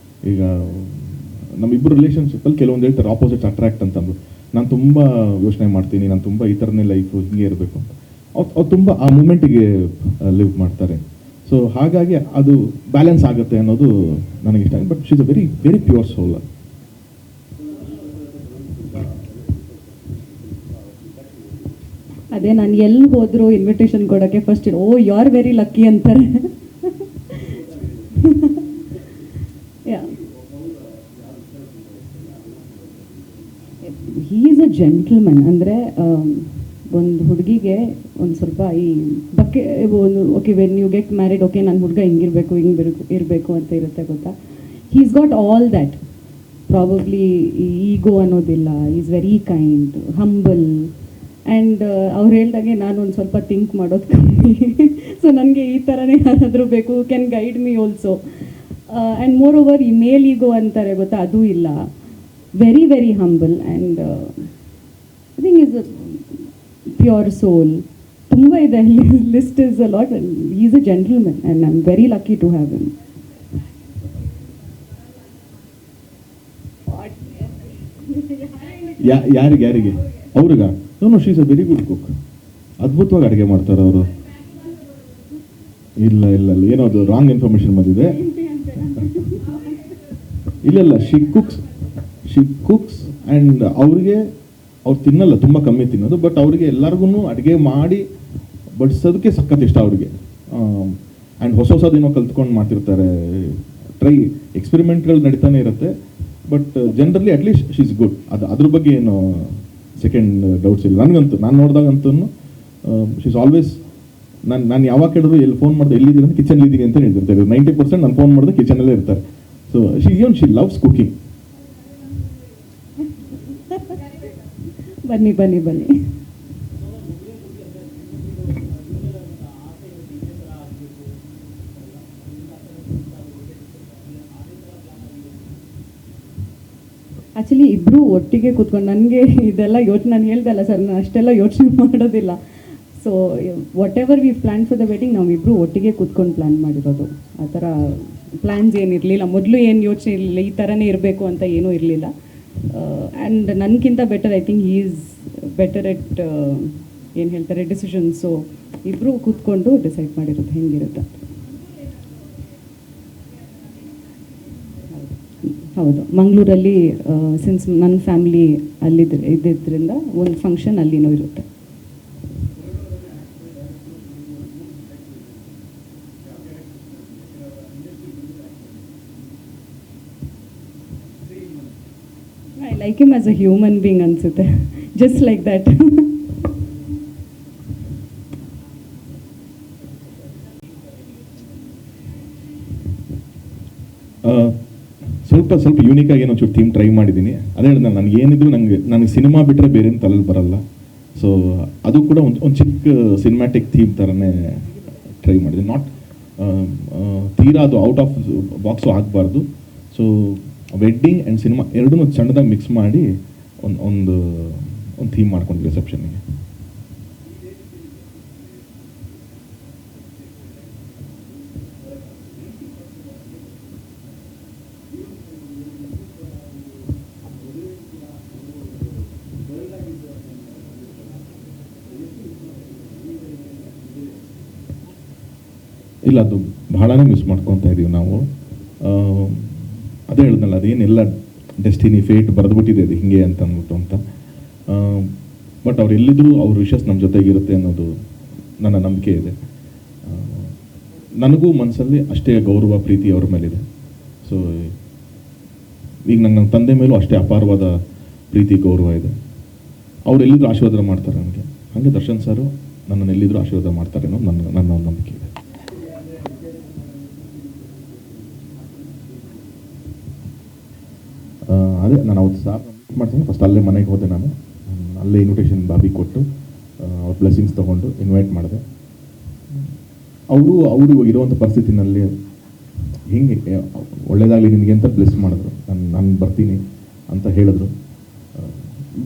ಈಗ ನಮ್ಮಿಬ್ಬರು ರಿಲೇಷನ್ಶಿಪ್ಪಲ್ಲಿ ಕೆಲವೊಂದು ಹೇಳ್ತಾರೆ ಆಪೋಸಿಟ್ ಅಟ್ರಾಕ್ಟ್ ಅಂತಂದು. ನಾನು ತುಂಬ ಯೋಚನೆ ಮಾಡ್ತೀನಿ, ನಾನು ತುಂಬ ಈ ಥರನೇ ಲೈಫು ಹಿಂಗೆ ಇರಬೇಕು ಅಂತ. ಅವ್ರು ತುಂಬ ಆ ಮೂಮೆಂಟಿಗೆ ಲಿವ್ ಮಾಡ್ತಾರೆ. ಸೊ ಹಾಗಾಗಿ ಅದು ಬ್ಯಾಲೆನ್ಸ್ ಆಗುತ್ತೆ ಅನ್ನೋದು ನನಗಿಷ್ಟ. But she is a very very pure soul. ಅದೇ ನಾನು ಎಲ್ಲಿ ಹೋದ್ರು ಇನ್ವಿಟೇಷನ್ ಕೊಡೋಕ್ಕೆ first oh you are very lucky ಅಂತಾರೆ. He is a gentleman. ಅಂದರೆ ಒಂದು ಹುಡುಗಿಗೆ ಒಂದು ಸ್ವಲ್ಪ ಈ ಬಕ್ಕೆ ಒಂದು okay when you get married, okay ನನ್ನ ಹುಡುಗ ಹಿಂಗಿರಬೇಕು ಇರಬೇಕು ಅಂತ ಇರುತ್ತೆ ಗೊತ್ತಾ. He is got all that. Probably ego ಅನ್ನೋದಿಲ್ಲ. Is very kind, humble. And ಅವ್ರು ಹೇಳ್ದಾಗೆ ನಾನು ಒಂದು ಸ್ವಲ್ಪ ಥಿಂಕ್ ಮಾಡೋದು ಕಮ್ಮಿ. ಸೊ ನನಗೆ ಈ ಥರನೇ ಯಾರಾದರೂ ಬೇಕು, can guide me also. And moreover ಈ ಮೇಲ್ ಈಗೋ ಅಂತಾರೆ ಗೊತ್ತಾ, ಅದು ಇಲ್ಲ. Very very humble and I think is a pure soul. ತುಂಬ ಇದೆ, list is a lot. Is a gentleman and I am very lucky to have him. ಯಾರಿಗೆ ಅವ್ರಿಗ? No, she is a very good cook. ಅದ್ಭುತವಾಗಿ ಅಡುಗೆ ಮಾಡ್ತಾರೆ ಅವರು. ಇಲ್ಲ ಇಲ್ಲ ಇಲ್ಲ, ಏನೋ ಅದು ರಾಂಗ್ ಇನ್ಫಾರ್ಮೇಶನ್ ಬಂದಿದೆ. ಇಲ್ಲ, ಶಿ ಕುಕ್ಸ್ ಆ್ಯಂಡ್ ಅವ್ರಿಗೆ ಅವ್ರು ತಿನ್ನಲ್ಲ, ತುಂಬ ಕಮ್ಮಿ ತಿನ್ನೋದು. ಬಟ್ ಅವರಿಗೆ ಎಲ್ಲರಿಗೂ ಅಡುಗೆ ಮಾಡಿ ಬಡಿಸೋದಕ್ಕೆ ಸಖತ್ ಇಷ್ಟ ಅವ್ರಿಗೆ. ಆ್ಯಂಡ್ ಹೊಸದೇನೋ ಕಲ್ತ್ಕೊಂಡು ಮಾಡ್ತಿರ್ತಾರೆ. ಎಕ್ಸ್ಪೆರಿಮೆಂಟ್ಗಳು ನಡೀತಾನೆ ಇರುತ್ತೆ. But generally at least she is good. ಅದ್ರ ಬಗ್ಗೆ ಏನು ಸೆಕೆಂಡ್ ಡೌಟ್ಸ್ ಇಲ್ಲ ನನಗಂತೂ. ನಾನು ನೋಡಿದಾಗಂತೂ ಶಿ ಇಸ್ ಆಲ್ವೇಸ್, ನಾನು ಯಾವಾಗ ಕೇಳಿದ್ರು ಎಲ್ಲಿ ಫೋನ್ ಮಾಡಿದೆ ಎಲ್ಲಿದ್ದೀನಿ ಅಂತ, ಕಿಚನ್ಲಿದ್ದೀನಿ ಅಂತ ಹೇಳ್ತಿರ್ತಾರೆ. 90% ನಾನು ಫೋನ್ ಮಾಡಿದ್ರೆ ಕಿಚನಲ್ಲೇ ಇರ್ತಾರೆ. So she loves cooking. ಬನ್ನಿ ಬನ್ನಿ ಬನ್ನಿ. ಆ್ಯಕ್ಚುಲಿ ಇಬ್ಬರು ಒಟ್ಟಿಗೆ ಕೂತ್ಕೊಂಡು, ನನಗೆ ಇದೆಲ್ಲ ಯೋಚನೆ, ನಾನು ಹೇಳ್ದಲ್ಲ ಸರ್, ನಾನು ಅಷ್ಟೆಲ್ಲ ಯೋಚನೆ ಮಾಡೋದಿಲ್ಲ. So what ever V plan for the wedding, ನಾವು ಇಬ್ಬರು ಒಟ್ಟಿಗೆ ಕೂತ್ಕೊಂಡು ಪ್ಲ್ಯಾನ್ ಮಾಡಿರೋದು. ಆ ಥರ ಪ್ಲ್ಯಾನ್ಸ್ ಏನಿರಲಿಲ್ಲ. ಮೊದಲು ಏನು ಯೋಚನೆ ಇರಲಿಲ್ಲ, ಈ ಥರನೇ ಇರಬೇಕು ಅಂತ ಏನೂ ಇರಲಿಲ್ಲ. ಆ್ಯಂಡ್ ನನಗಿಂತ better, I think he is better at ಏನು ಹೇಳ್ತಾರೆ ಡಿಸಿಷನ್ಸ್. ಸೊ ಇಬ್ಬರು ಕೂತ್ಕೊಂಡು ಡಿಸೈಡ್ ಮಾಡಿರೋದು ಹೆಂಗಿರುತ್ತೆ. ಹೌದು, ಮಂಗಳೂರಲ್ಲಿ ಸಿನ್ಸ್ ನನ್ನ ಫ್ಯಾಮಿಲಿ ಇದ್ದಿದ್ದರಿಂದ ಒಂದು ಫಂಕ್ಷನ್ ಅಲ್ಲಿನೂ ಇರುತ್ತೆ. Like him as a human being ಅನಿಸುತ್ತೆ, ಜಸ್ಟ್ ಲೈಕ್ ದ್ಯಾಟ್. ಸ್ವಲ್ಪ ಸ್ವಲ್ಪ ಯೂನಿಕಾಗಿ ಏನೋ ಚೂರು ಥೀಮ್ ಟ್ರೈ ಮಾಡಿದ್ದೀನಿ. ಅದೇ ಹೇಳಿದ ನನಗೆ ಏನಿದ್ರು ನನಗೆ ಸಿನಿಮಾ ಬಿಟ್ಟರೆ ಬೇರೆ ಏನು ತಲೆಯಲ್ಲಿ ಬರಲ್ಲ. ಸೊ ಅದು ಕೂಡ ಒಂದು ಚಿಕ್ಕ ಸಿನಿಮ್ಯಾಟಿಕ್ ಥೀಮ್ ಥರನೇ ಟ್ರೈ ಮಾಡಿದ್ದೀನಿ. ನಾಟ್ ತೀರಾ ಅದು ಔಟ್ ಆಫ್ ಬಾಕ್ಸು ಆಗಬಾರ್ದು. ಸೊ ವೆಡ್ಡಿಂಗ್ ಆ್ಯಂಡ್ ಸಿನಿಮಾ ಎರಡೂ ಸಣ್ಣದಾಗಿ ಮಿಕ್ಸ್ ಮಾಡಿ ಒಂದು ಥೀಮ್ ಮಾಡ್ಕೊಂಡು ರಿಸೆಪ್ಷನ್ಗೆ. ಇಲ್ಲ, ಅದು ಬಹಳನೇ ಮಿಸ್ ಮಾಡ್ಕೊತಾ ಇದ್ದೀವಿ ನಾವು. ಅದೇ ಹೇಳಿದ್ನಲ್ಲ, ಅದೇನೆಲ್ಲ ಡೆಸ್ಟಿನಿ ಫೇಟ್ ಬರೆದ್ಬಿಟ್ಟಿದೆ ಅದು ಹಿಂಗೆ ಅಂತ ಅಂದ್ಬಿಟ್ಟು ಅಂತ. ಬಟ್ ಅವ್ರು ಎಲ್ಲಿದ್ದರೂ ಅವ್ರ ವಿಷಸ್ ನಮ್ಮ ಜೊತೆಗಿರುತ್ತೆ ಅನ್ನೋದು ನನ್ನ ನಂಬಿಕೆ ಇದೆ. ನನಗೂ ಮನಸ್ಸಲ್ಲಿ ಅಷ್ಟೇ ಗೌರವ ಪ್ರೀತಿ ಅವ್ರ ಮೇಲಿದೆ. ಸೊ ಈಗ ನನ್ನ ತಂದೆ ಮೇಲೂ ಅಷ್ಟೇ ಅಪಾರವಾದ ಪ್ರೀತಿ ಗೌರವ ಇದೆ. ಅವ್ರು ಎಲ್ಲಿದ್ದರೂ ಆಶೀರ್ವಾದ ಮಾಡ್ತಾರೆ ನನಗೆ, ಹಾಗೆ ದರ್ಶನ್ ಸರು ನನ್ನನ್ನು ಎಲ್ಲಿದ್ದರೂ ಆಶೀರ್ವಾದ ಮಾಡ್ತಾರೆ ಅನ್ನೋದು ನನ್ನ ನಂಬಿಕೆ ಇದೆ. ಅದೇ ನಾನು ಅವತ್ತು ಸಾರ್ ಮಾಡ್ತೀನಿ, ಫಸ್ಟ್ ಅಲ್ಲೇ ಮನೆಗೆ ಹೋದೆ. ನಾನು ಅಲ್ಲೇ ಇನ್ವಿಟೇಷನ್ ಬಾಬಿ ಕೊಟ್ಟು ಅವ್ರ ಬ್ಲೆಸ್ಸಿಂಗ್ಸ್ ತೊಗೊಂಡು ಇನ್ವೈಟ್ ಮಾಡಿದೆ. ಅವರು ಇರುವಂಥ ಪರಿಸ್ಥಿತಿನಲ್ಲಿ ಹಿಂಗೆ ಒಳ್ಳೇದಾಗಲಿ ನಿನಗೆ ಅಂತ ಬ್ಲೆಸ್ ಮಾಡಿದ್ರು. ನಾನು ಬರ್ತೀನಿ ಅಂತ ಹೇಳಿದ್ರು.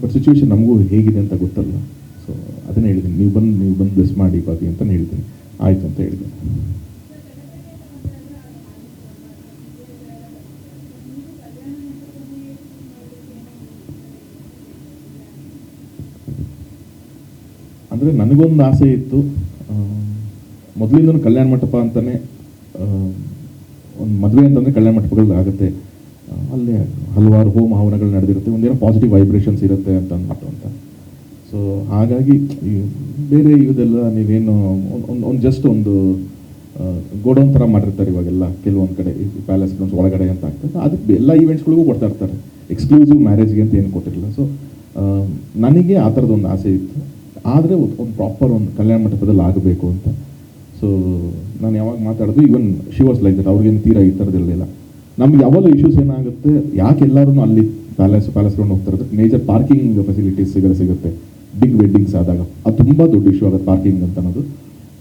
ಬಟ್ ಸಿಚುವೇಶನ್ ನಮಗೂ ಹೇಗಿದೆ ಅಂತ ಗೊತ್ತಲ್ಲ. ಸೊ ಅದನ್ನೇ ಹೇಳಿದ್ದೀನಿ, ನೀವು ಬಂದು ಬ್ಲೆಸ್ ಮಾಡಿ ಬಾಬಿ ಅಂತ ಹೇಳಿದ್ದೀನಿ. ಆಯಿತು ಅಂತ ಹೇಳಿದ್ದೀನಿ. ಅಂದರೆ ನನಗೊಂದು ಆಸೆ ಇತ್ತು, ಮೊದಲಿಂದನೂ ಕಲ್ಯಾಣ ಮಂಟಪ ಅಂತಲೇ, ಒಂದು ಮದುವೆ ಅಂತಂದರೆ ಕಲ್ಯಾಣ ಮಂಟಪಗಳು ಆಗುತ್ತೆ, ಅಲ್ಲೇ ಹಲವಾರು ಹೋಮ ಹವನಗಳು ನಡೆದಿರುತ್ತೆ, ಒಂದೇನೋ ಪಾಸಿಟಿವ್ ವೈಬ್ರೇಷನ್ಸ್ ಇರುತ್ತೆ ಅಂತ ಅಂದ್ಬಿಟ್ಟು ಅಂತ. ಸೊ ಹಾಗಾಗಿ ಬೇರೆ ಇದೆಲ್ಲ ನೀವೇನು ಒಂದು ಜಸ್ಟ್ ಒಂದು ಗೋಡೌನ್ ಥರ ಮಾಡಿರ್ತಾರೆ ಇವಾಗೆಲ್ಲ ಕೆಲವೊಂದು ಕಡೆ, ಪ್ಯಾಲೇಸ್ ಗ್ರೌಂಡ್ಸ್ ಒಳಗಡೆ ಅಂತ ಆಗ್ತದೆ. ಅದಕ್ಕೆ ಎಲ್ಲ ಈವೆಂಟ್ಸ್ಗಳಿಗೂ ಕೊಡ್ತಾ ಇರ್ತಾರೆ, ಎಕ್ಸ್ಕ್ಲೂಸಿವ್ ಮ್ಯಾರೇಜ್ಗೆ ಅಂತ ಏನು ಕೊಟ್ಟಿರಲಿಲ್ಲ. ಸೊ ನನಗೆ ಆ ಥರದೊಂದು ಆಸೆ ಇತ್ತು, ಆದರೆ ಒಂದು ಪ್ರಾಪರ್ ಒಂದು ಕಲ್ಯಾಣ ಮಂಟಪದಲ್ಲಿ ಆಗಬೇಕು ಅಂತ. ಸೊ ನಾನು ಯಾವಾಗ ಮಾತಾಡೋದು, even she was like that, ಅವ್ರಿಗೇನು ತೀರಾ ಈ ಥರದಿರಲಿಲ್ಲ. ನಮ್ಗೆ ಯಾವಾಗಲೂ ಇಶ್ಯೂಸ್ ಏನಾಗುತ್ತೆ, ಯಾಕೆ ಎಲ್ಲರೂ ಅಲ್ಲಿ ಪ್ಯಾಲೇಸ್ ಗ್ರೌಂಡ್ ಹೋಗ್ತಾ ಇರೋದು, ಮೇಜರ್ ಪಾರ್ಕಿಂಗ್ ಫೆಸಿಲಿಟೀಸ್ ಸಿಗುತ್ತೆ ಬಿಗ್ ವೆಡ್ಡಿಂಗ್ಸ್ ಆದಾಗ. ಅದು ತುಂಬ ದೊಡ್ಡ ಇಶ್ಯೂ ಆಗುತ್ತೆ ಪಾರ್ಕಿಂಗ್ ಅಂತ ಅನ್ನೋದು.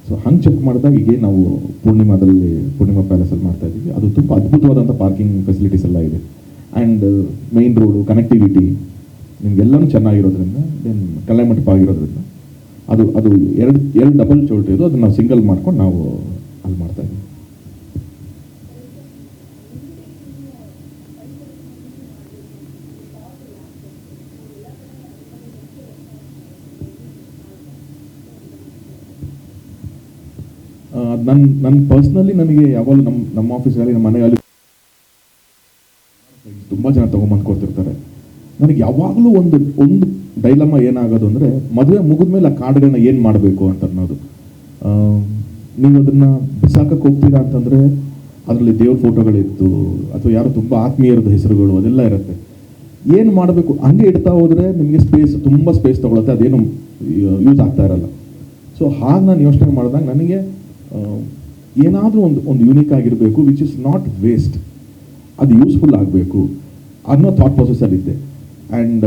ಸೊ ಹಂಗೆ ಚೆಕ್ ಮಾಡಿದಾಗ ಈಗ ನಾವು ಪೂರ್ಣಿಮಾ ಪ್ಯಾಲೇಸಲ್ಲಿ ಮಾಡ್ತಾ ಇದ್ದೀವಿ, ಅದು ತುಂಬ ಅದ್ಭುತವಾದಂಥ ಪಾರ್ಕಿಂಗ್ ಫೆಸಿಲಿಟೀಸ್ ಎಲ್ಲ ಇದೆ. ಆ್ಯಂಡ್ ಮೈನ್ ರೋಡು ಕನೆಕ್ಟಿವಿಟಿ ನಿಮಗೆಲ್ಲನೂ ಚೆನ್ನಾಗಿರೋದ್ರಿಂದ, ದೆನ್ ಕಲ್ಯಾಣ ಮಂಟಪ ಆಗಿರೋದ್ರಿಂದ ಅದು ಎರಡು ಡಬಲ್ ಚೌಲ್ಟ್ ಇದು, ಅದನ್ನು ನಾವು ಸಿಂಗಲ್ ಮಾಡ್ಕೊಂಡು ನಾವು ಅಲ್ಲಿ ಮಾಡ್ತಾ ಇದ್ದೀವಿ. ನನ್ನ ಪರ್ಸ್ನಲಿ ನನಗೆ ಯಾವಾಗಲೂ ನಮ್ಮ ಆಫೀಸ್ಗಳಲ್ಲಿ, ನಮ್ಮ ಮನೆಯಲ್ಲಿ ತುಂಬ ಜನ ತೊಗೊಂಬಂದು ಕೊಡ್ತಿರ್ತಾರೆ. ನನಗೆ ಯಾವಾಗಲೂ ಒಂದು ಡೈಲಮ ಏನಾಗೋದು ಅಂದರೆ, ಮದುವೆ ಮುಗಿದ್ಮೇಲೆ ಆ ಕಾರ್ಡ್ಗಳನ್ನ ಏನು ಮಾಡಬೇಕು ಅಂತ ಅನ್ನೋದು. ನೀವು ಅದನ್ನು ಬಿಸಾಕಕ್ಕೆ ಹೋಗ್ತೀರಾ ಅಂತಂದರೆ ಅದರಲ್ಲಿ ದೇವ್ರ ಫೋಟೋಗಳಿತ್ತು ಅಥವಾ ಯಾರು ತುಂಬ ಆತ್ಮೀಯರದ ಹೆಸರುಗಳು ಅದೆಲ್ಲ ಇರುತ್ತೆ. ಏನು ಮಾಡಬೇಕು ಹಂಗೆ ಇಡ್ತಾ ಹೋದರೆ ನಿಮಗೆ ತುಂಬ ಸ್ಪೇಸ್ ತೊಗೊಳುತ್ತೆ, ಅದೇನು ಯೂಸ್ ಆಗ್ತಾ ಇರಲ್ಲ. ಸೊ ಹಾಗೆ ನಾನು ಯೋಚನೆ ಮಾಡಿದಾಗ ನನಗೆ ಏನಾದರೂ ಒಂದು ಯೂನಿಕ್ ಆಗಿರಬೇಕು, ವಿಚ್ ಇಸ್ ನಾಟ್ ವೇಸ್ಟ್, ಅದು ಯೂಸ್ಫುಲ್ ಆಗಬೇಕು ಅನ್ನೋ ಥಾಟ್ ಪ್ರೊಸೆಸ್ಸಲ್ಲಿದ್ದೆ. ಆ್ಯಂಡ್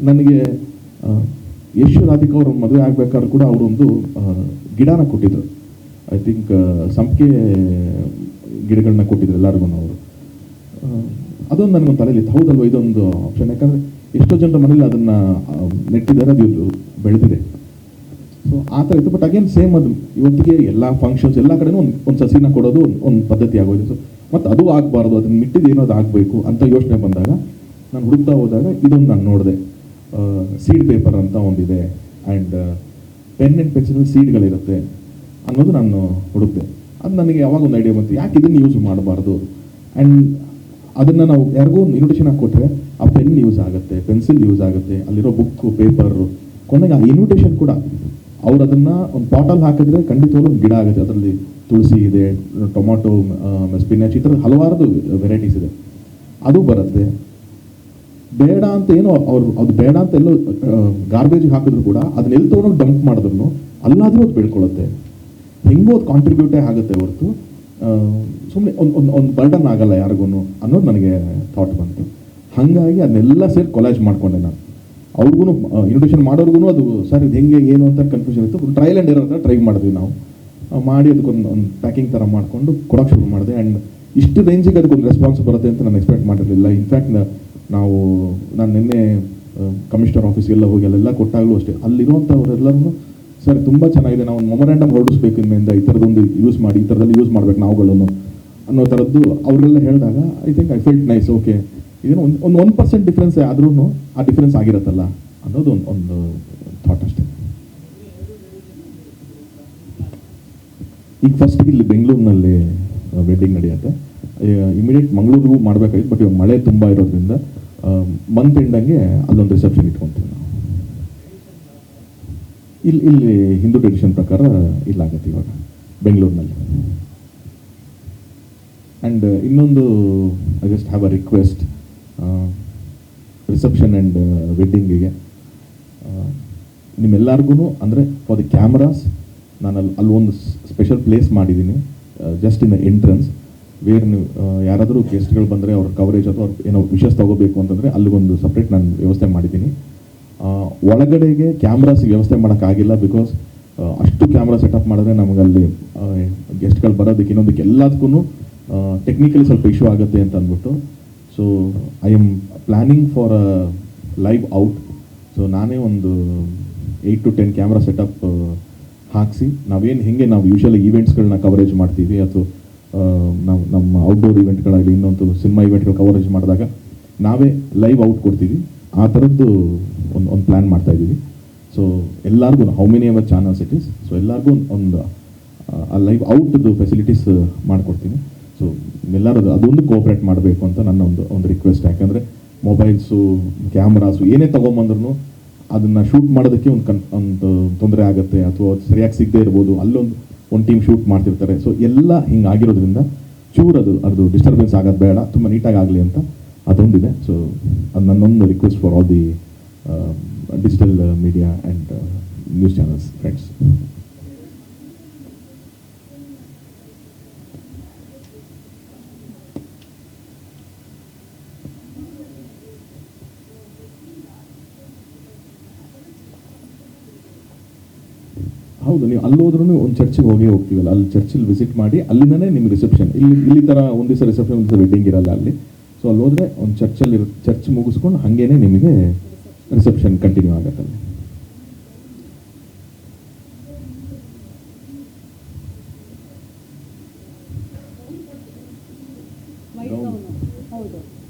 ನನಗೆ ಯಶ್ ರಾಧಿಕಾ ಅವರು ಮದುವೆ ಆಗಬೇಕಾದ್ರೂ ಕೂಡ ಅವರೊಂದು ಗಿಡನ ಕೊಟ್ಟಿದ್ರು. ಐ ಥಿಂಕ್ ಸಂಪಿಗೆ ಗಿಡಗಳನ್ನ ಕೊಟ್ಟಿದ್ರು ಎಲ್ಲರಿಗೂ ಅವರು. ಅದೊಂದು ನನಗೊಂದು ತಲೆಯಲ್ಲಿ ಹೌದಲ್ವ, ಇದೊಂದು ಆಪ್ಷನ್. ಯಾಕಂದರೆ ಎಷ್ಟೋ ಜನರ ಮನೇಲಿ ಅದನ್ನು ನೆಟ್ಟಿದ್ದಾರೆ, ಅದು ಬೆಳೆದಿದೆ. ಸೊ ಆ ಥರ ಇತ್ತು. ಬಟ್ ಅಗೇನ್ ಸೇಮ್ ಅದು ಇವತ್ತಿಗೆ ಎಲ್ಲ ಫಂಕ್ಷನ್ಸ್ ಎಲ್ಲ ಕಡೆನೂ ಒಂದು ಸಸಿನ ಕೊಡೋದು ಒಂದು ಪದ್ಧತಿ ಆಗೋದು. ಸೊ ಮತ್ತು ಅದು ಆಗಬಾರ್ದು, ಅದನ್ನು ಮಿಟ್ಟಿದ್ದು ಏನೋ ಅದು ಆಗಬೇಕು ಅಂತ ಯೋಚನೆ ಬಂದಾಗ ನಾನು ಹುಡುಕ್ತಾ ಹೋದಾಗ ಇದೊಂದು ನಾನು ನೋಡಿದೆ. ಸೀಡ್ ಪೇಪರ್ ಅಂತ ಒಂದಿದೆ, ಆ್ಯಂಡ್ ಪೆನ್ ಆ್ಯಂಡ್ ಪೆನ್ಸಿಲ್ ಸೀಡ್ಗಳಿರುತ್ತೆ ಅನ್ನೋದು ನಾನು ಹುಡುಕ್ದೆ. ಅದು ನನಗೆ ಯಾವಾಗ ಒಂದು ಐಡಿಯಾ ಬಂತು, ಯಾಕೆ ಇದನ್ನು ಯೂಸ್ ಮಾಡಬಾರ್ದು. ಆ್ಯಂಡ್ ಅದನ್ನು ನಾವು ಯಾರಿಗೂ ಒಂದು ಇನ್ವಿಟೇಷನ್ ಹಾಕ್ಕೊಟ್ರೆ ಆ ಪೆನ್ ಯೂಸ್ ಆಗುತ್ತೆ, ಪೆನ್ಸಿಲ್ ಯೂಸ್ ಆಗುತ್ತೆ, ಅಲ್ಲಿರೋ ಬುಕ್ಕು ಪೇಪರು, ಕೊನೆಗೆ ಆ ಇನ್ವಿಟೇಷನ್ ಕೂಡ ಅವ್ರು ಅದನ್ನು ಒಂದು ಪಾಟಲ್ಲಿ ಹಾಕಿದ್ರೆ ಖಂಡಿತವಾಗ್ಲೂ ಒಂದು ಗಿಡ ಆಗುತ್ತೆ. ಅದರಲ್ಲಿ ತುಳಸಿ ಇದೆ, ಟೊಮಾಟೊ, ಸ್ಪಿನಾಚ್, ಈ ಥರ ಹಲವಾರು ವೆರೈಟೀಸ್ ಇದೆ, ಅದು ಬರುತ್ತೆ. ಬೇಡ ಅಂತ ಏನೋ ಅವ್ರು ಅದು ಬೇಡ ಅಂತ ಎಲ್ಲೋ ಗಾರ್ಬೇಜಿಗೆ ಹಾಕಿದ್ರು ಕೂಡ ಅದನ್ನ ಎಲ್ಲಿ ತೊಗೊಂಡೋಗಿ ಡಂಪ್ ಮಾಡಿದ್ರು ಅಲ್ಲಾದರೂ ಅದು ಬೆಳ್ಕೊಳ್ಳುತ್ತೆ. ಹೆಂಗೋ ಅದು ಕಾಂಟ್ರಿಬ್ಯೂಟೇ ಆಗುತ್ತೆ ಹೊರತು ಸುಮ್ಮನೆ ಒಂದು ಬರ್ಡನ್ ಆಗಲ್ಲ ಯಾರಿಗೂ ಅನ್ನೋದು ನನಗೆ ಥಾಟ್ ಬಂತು. ಹಾಗಾಗಿ ಅದನ್ನೆಲ್ಲ ಸೇರಿ ಕೊಲಾಜ್ ಮಾಡ್ಕೊಂಡೆ ನಾನು. ಅವ್ರಿಗೂ ಇನ್ವಿಟೇಷನ್ ಮಾಡೋರ್ಗು ಅದು ಸರ್ ಇದು ಹೆಂಗೆ ಏನು ಅಂತ ಕನ್ಫ್ಯೂಷನ್ ಇತ್ತು. ಟ್ರಯಲ್ ಆ್ಯಂಡ್ ಎರರ್ ಟ್ರೈ ಮಾಡಿದ್ವಿ ನಾವು. ಮಾಡಿ ಅದಕ್ಕೊಂದು ಪ್ಯಾಕಿಂಗ್ ಥರ ಮಾಡಿಕೊಂಡು ಕೊಡೋಕ್ಕೆ ಶುರು ಮಾಡಿದೆ. ಆ್ಯಂಡ್ ಇಷ್ಟು ರೇಂಜಿಗೆ ಅದಕ್ಕೊಂದು ರೆಸ್ಪಾನ್ಸ್ ಬರುತ್ತೆ ಅಂತ ನಾನು ಎಕ್ಸ್ಪೆಕ್ಟ್ ಮಾಡಿರಲಿಲ್ಲ. ಇನ್ಫ್ಯಾಕ್ಟ್ ನಾನು ನಿನ್ನೆ ಕಮಿಷನರ್ ಆಫೀಸ್ಗೆಲ್ಲ ಹೋಗಿ ಅಲ್ಲೆಲ್ಲ ಕೊಟ್ಟಾಗಲೂ ಅಷ್ಟೇ ಅಲ್ಲಿರುವಂಥವ್ರೆಲ್ಲರೂ ಸರ್ ತುಂಬ ಚೆನ್ನಾಗಿದೆ, ನಾವು ಒಂದು ಮೊಮೊರೆಂಡಮ್ ಹೊರಡಿಸ್ಬೇಕು ಇನ್ಮೇಲಿಂದ ಈ ಥರದೊಂದು ಯೂಸ್ ಮಾಡಿ, ಈ ಥರದಲ್ಲಿ ಯೂಸ್ ಮಾಡ್ಬೇಕು ನಾವುಗಳನ್ನು ಅನ್ನೋ ಥರದ್ದು ಅವರೆಲ್ಲ ಹೇಳಿದಾಗ ಐ ಫೆಲ್ಟ್ ನೈಸ್. ಓಕೆ, ಇದೇನೋ ಒಂದು 1% ಡಿಫ್ರೆನ್ಸ್ ಆದ್ರೂ ಆ ಡಿಫ್ರೆನ್ಸ್ ಆಗಿರತ್ತಲ್ಲ ಅನ್ನೋದು ಒಂದು ಥಾಟ್ ಅಷ್ಟೇ. ಈಗ ಫಸ್ಟ್ ಇಲ್ಲಿ ಬೆಂಗಳೂರಿನಲ್ಲಿ ವೆಡ್ಡಿಂಗ್ ನಡೆಯುತ್ತೆ. ಇಮಿಡಿಯೇಟ್ ಮಂಗಳೂರಿಗೂ ಮಾಡಬೇಕಾಗಿತ್ತು, ಬಟ್ ಇವಾಗ ಮಳೆ ತುಂಬ ಇರೋದ್ರಿಂದ ಮಂತ್ ಎಂಡಂಗೆ ಅಲ್ಲೊಂದು ರಿಸೆಪ್ಷನ್ ಇಟ್ಕೊತೀವಿ ನಾವು. ಇಲ್ಲಿ ಹಿಂದೂ ಟ್ರೆಡಿಷನ್ ಪ್ರಕಾರ ಇಲ್ಲಾಗತ್ತೆ ಇವಾಗ ಬೆಂಗಳೂರಿನಲ್ಲಿ. ಆ್ಯಂಡ್ ಇನ್ನೊಂದು I just have a request, reception and ವೆಡ್ಡಿಂಗಿಗೆ ನಿಮ್ಮೆಲ್ಲರಿಗೂ ಅಂದರೆ ಫಾರ್ ದಿ ಕ್ಯಾಮ್ರಾಸ್ ನಾನು ಅಲ್ಲೊಂದು ಸ್ಪೆಷಲ್ ಪ್ಲೇಸ್ ಮಾಡಿದ್ದೀನಿ just in the entrance. Where ನೀವು ಯಾರಾದರೂ ಗೆಸ್ಟ್ಗಳು ಬಂದರೆ ಅವ್ರ ಕವರೇಜ್ ಅಥವಾ ಏನೋ ವಿಷಸ್ ತೊಗೋಬೇಕು ಅಂತಂದರೆ ಅಲ್ಲಿಗೊಂದು ಸಪ್ರೇಟ್ ನಾನು ವ್ಯವಸ್ಥೆ ಮಾಡಿದ್ದೀನಿ. ಒಳಗಡೆಗೆ ಕ್ಯಾಮ್ರಾಸ್ ವ್ಯವಸ್ಥೆ ಮಾಡೋಕ್ಕಾಗಿಲ್ಲ, ಬಿಕಾಸ್ ಅಷ್ಟು ಕ್ಯಾಮ್ರಾ ಸೆಟಪ್ ಮಾಡಿದ್ರೆ ನಮಗೆ ಅಲ್ಲಿ ಗೆಸ್ಟ್ಗಳು ಬರೋದಕ್ಕೆ ಇನ್ನೊಂದಕ್ಕೆ ಎಲ್ಲದಕ್ಕೂ ಟೆಕ್ನಿಕಲಿ ಸ್ವಲ್ಪ ಇಶ್ಯೂ ಆಗುತ್ತೆ ಅಂತ ಅಂದ್ಬಿಟ್ಟು. So I am planning for a live out. So ನಾನೇ ಒಂದು 8 to 10 ಕ್ಯಾಮ್ರಾ ಸೆಟಪ್ ಹಾಕಿಸಿ ನಾವೇನು ಹೇಗೆ ನಾವು ಯೂಶಲಿ ಈವೆಂಟ್ಸ್ಗಳನ್ನ ಕವರೇಜ್ ಮಾಡ್ತೀವಿ ಅಥವಾ ನಾವು ನಮ್ಮ ಔಟ್ಡೋರ್ ಇವೆಂಟ್ಗಳಾಗಲಿ ಇನ್ನೊಂದು ಸಿನಿಮಾ ಇವೆಂಟ್ಗಳು ಕವರೇಜ್ ಮಾಡಿದಾಗ ನಾವೇ ಲೈವ್ ಔಟ್ ಕೊಡ್ತೀವಿ. ಆ ಥರದ್ದು ಒಂದು ಪ್ಲ್ಯಾನ್ ಮಾಡ್ತಾಯಿದ್ದೀವಿ. ಸೊ ಎಲ್ಲರಿಗೂ how many our channels it is, so ಎಲ್ಲರಿಗೂ ಒಂದು ಆ ಲೈವ್ ಔಟ್ದು ಫೆಸಿಲಿಟೀಸ್ ಮಾಡಿಕೊಡ್ತೀನಿ. ಸೊ ಎಲ್ಲರೂ ಅದೊಂದು ಕೋಆಪ್ರೇಟ್ ಮಾಡಬೇಕು ಅಂತ ನನ್ನ ಒಂದು ರಿಕ್ವೆಸ್ಟ್. ಯಾಕಂದರೆ ಮೊಬೈಲ್ಸು ಕ್ಯಾಮ್ರಾಸು ಏನೇ ತೊಗೊಂಬಂದ್ರೂ ಅದನ್ನು ಶೂಟ್ ಮಾಡೋದಕ್ಕೆ ಒಂದು ತೊಂದರೆ ಆಗುತ್ತೆ ಅಥವಾ ಸರಿಯಾಗಿ ಸಿಗದೇ ಇರ್ಬೋದು. ಒಂದು ಟೀಮ್ ಶೂಟ್ ಮಾಡ್ತಿರ್ತಾರೆ. ಸೊ ಎಲ್ಲ ಹಿಂಗೆ ಆಗಿರೋದ್ರಿಂದ ಚೂರು ಅದು ಡಿಸ್ಟರ್ಬೆನ್ಸ್ ಆಗೋದು ಬೇಡ, ತುಂಬ ನೀಟಾಗಿ ಆಗಲಿ ಅಂತ ಅದೊಂದಿದೆ. ಸೊ ಅದು ನನ್ನೊಂದು request for all the digital media and news channels friends. ಹೌದು, ನೀವು ಅಲ್ಲೋದ್ರೂ ಒಂದು ಚರ್ಚಿಗೆ ಹೋಗ್ತೀವಲ್ಲ, ಅಲ್ಲಿ ಚರ್ಚಲ್ಲಿ ವಿಸಿಟ್ ಮಾಡಿ ಅಲ್ಲಿಂದನೇ ನಿಮ್ಗೆ ರಿಸೆಪ್ಷನ್ ಇಲ್ಲಿ ಥರ ಒಂದು ದಿವಸ ರಿಸೆಪ್ಷನ್ ಒಂದು ದಿವಸ ವೆಡ್ಡಿಂಗ್ ಇರಲ್ಲ ಅಲ್ಲಿ. ಸೊ ಅಲ್ಲಿ ಹೋದರೆ ಒಂದು ಚರ್ಚ್ ಮುಗಿಸ್ಕೊಂಡು ಹಾಗೇನೆ ನಿಮಗೆ ರಿಸೆಪ್ಷನ್ ಕಂಟಿನ್ಯೂ ಆಗುತ್ತೆ ಅಲ್ಲಿ.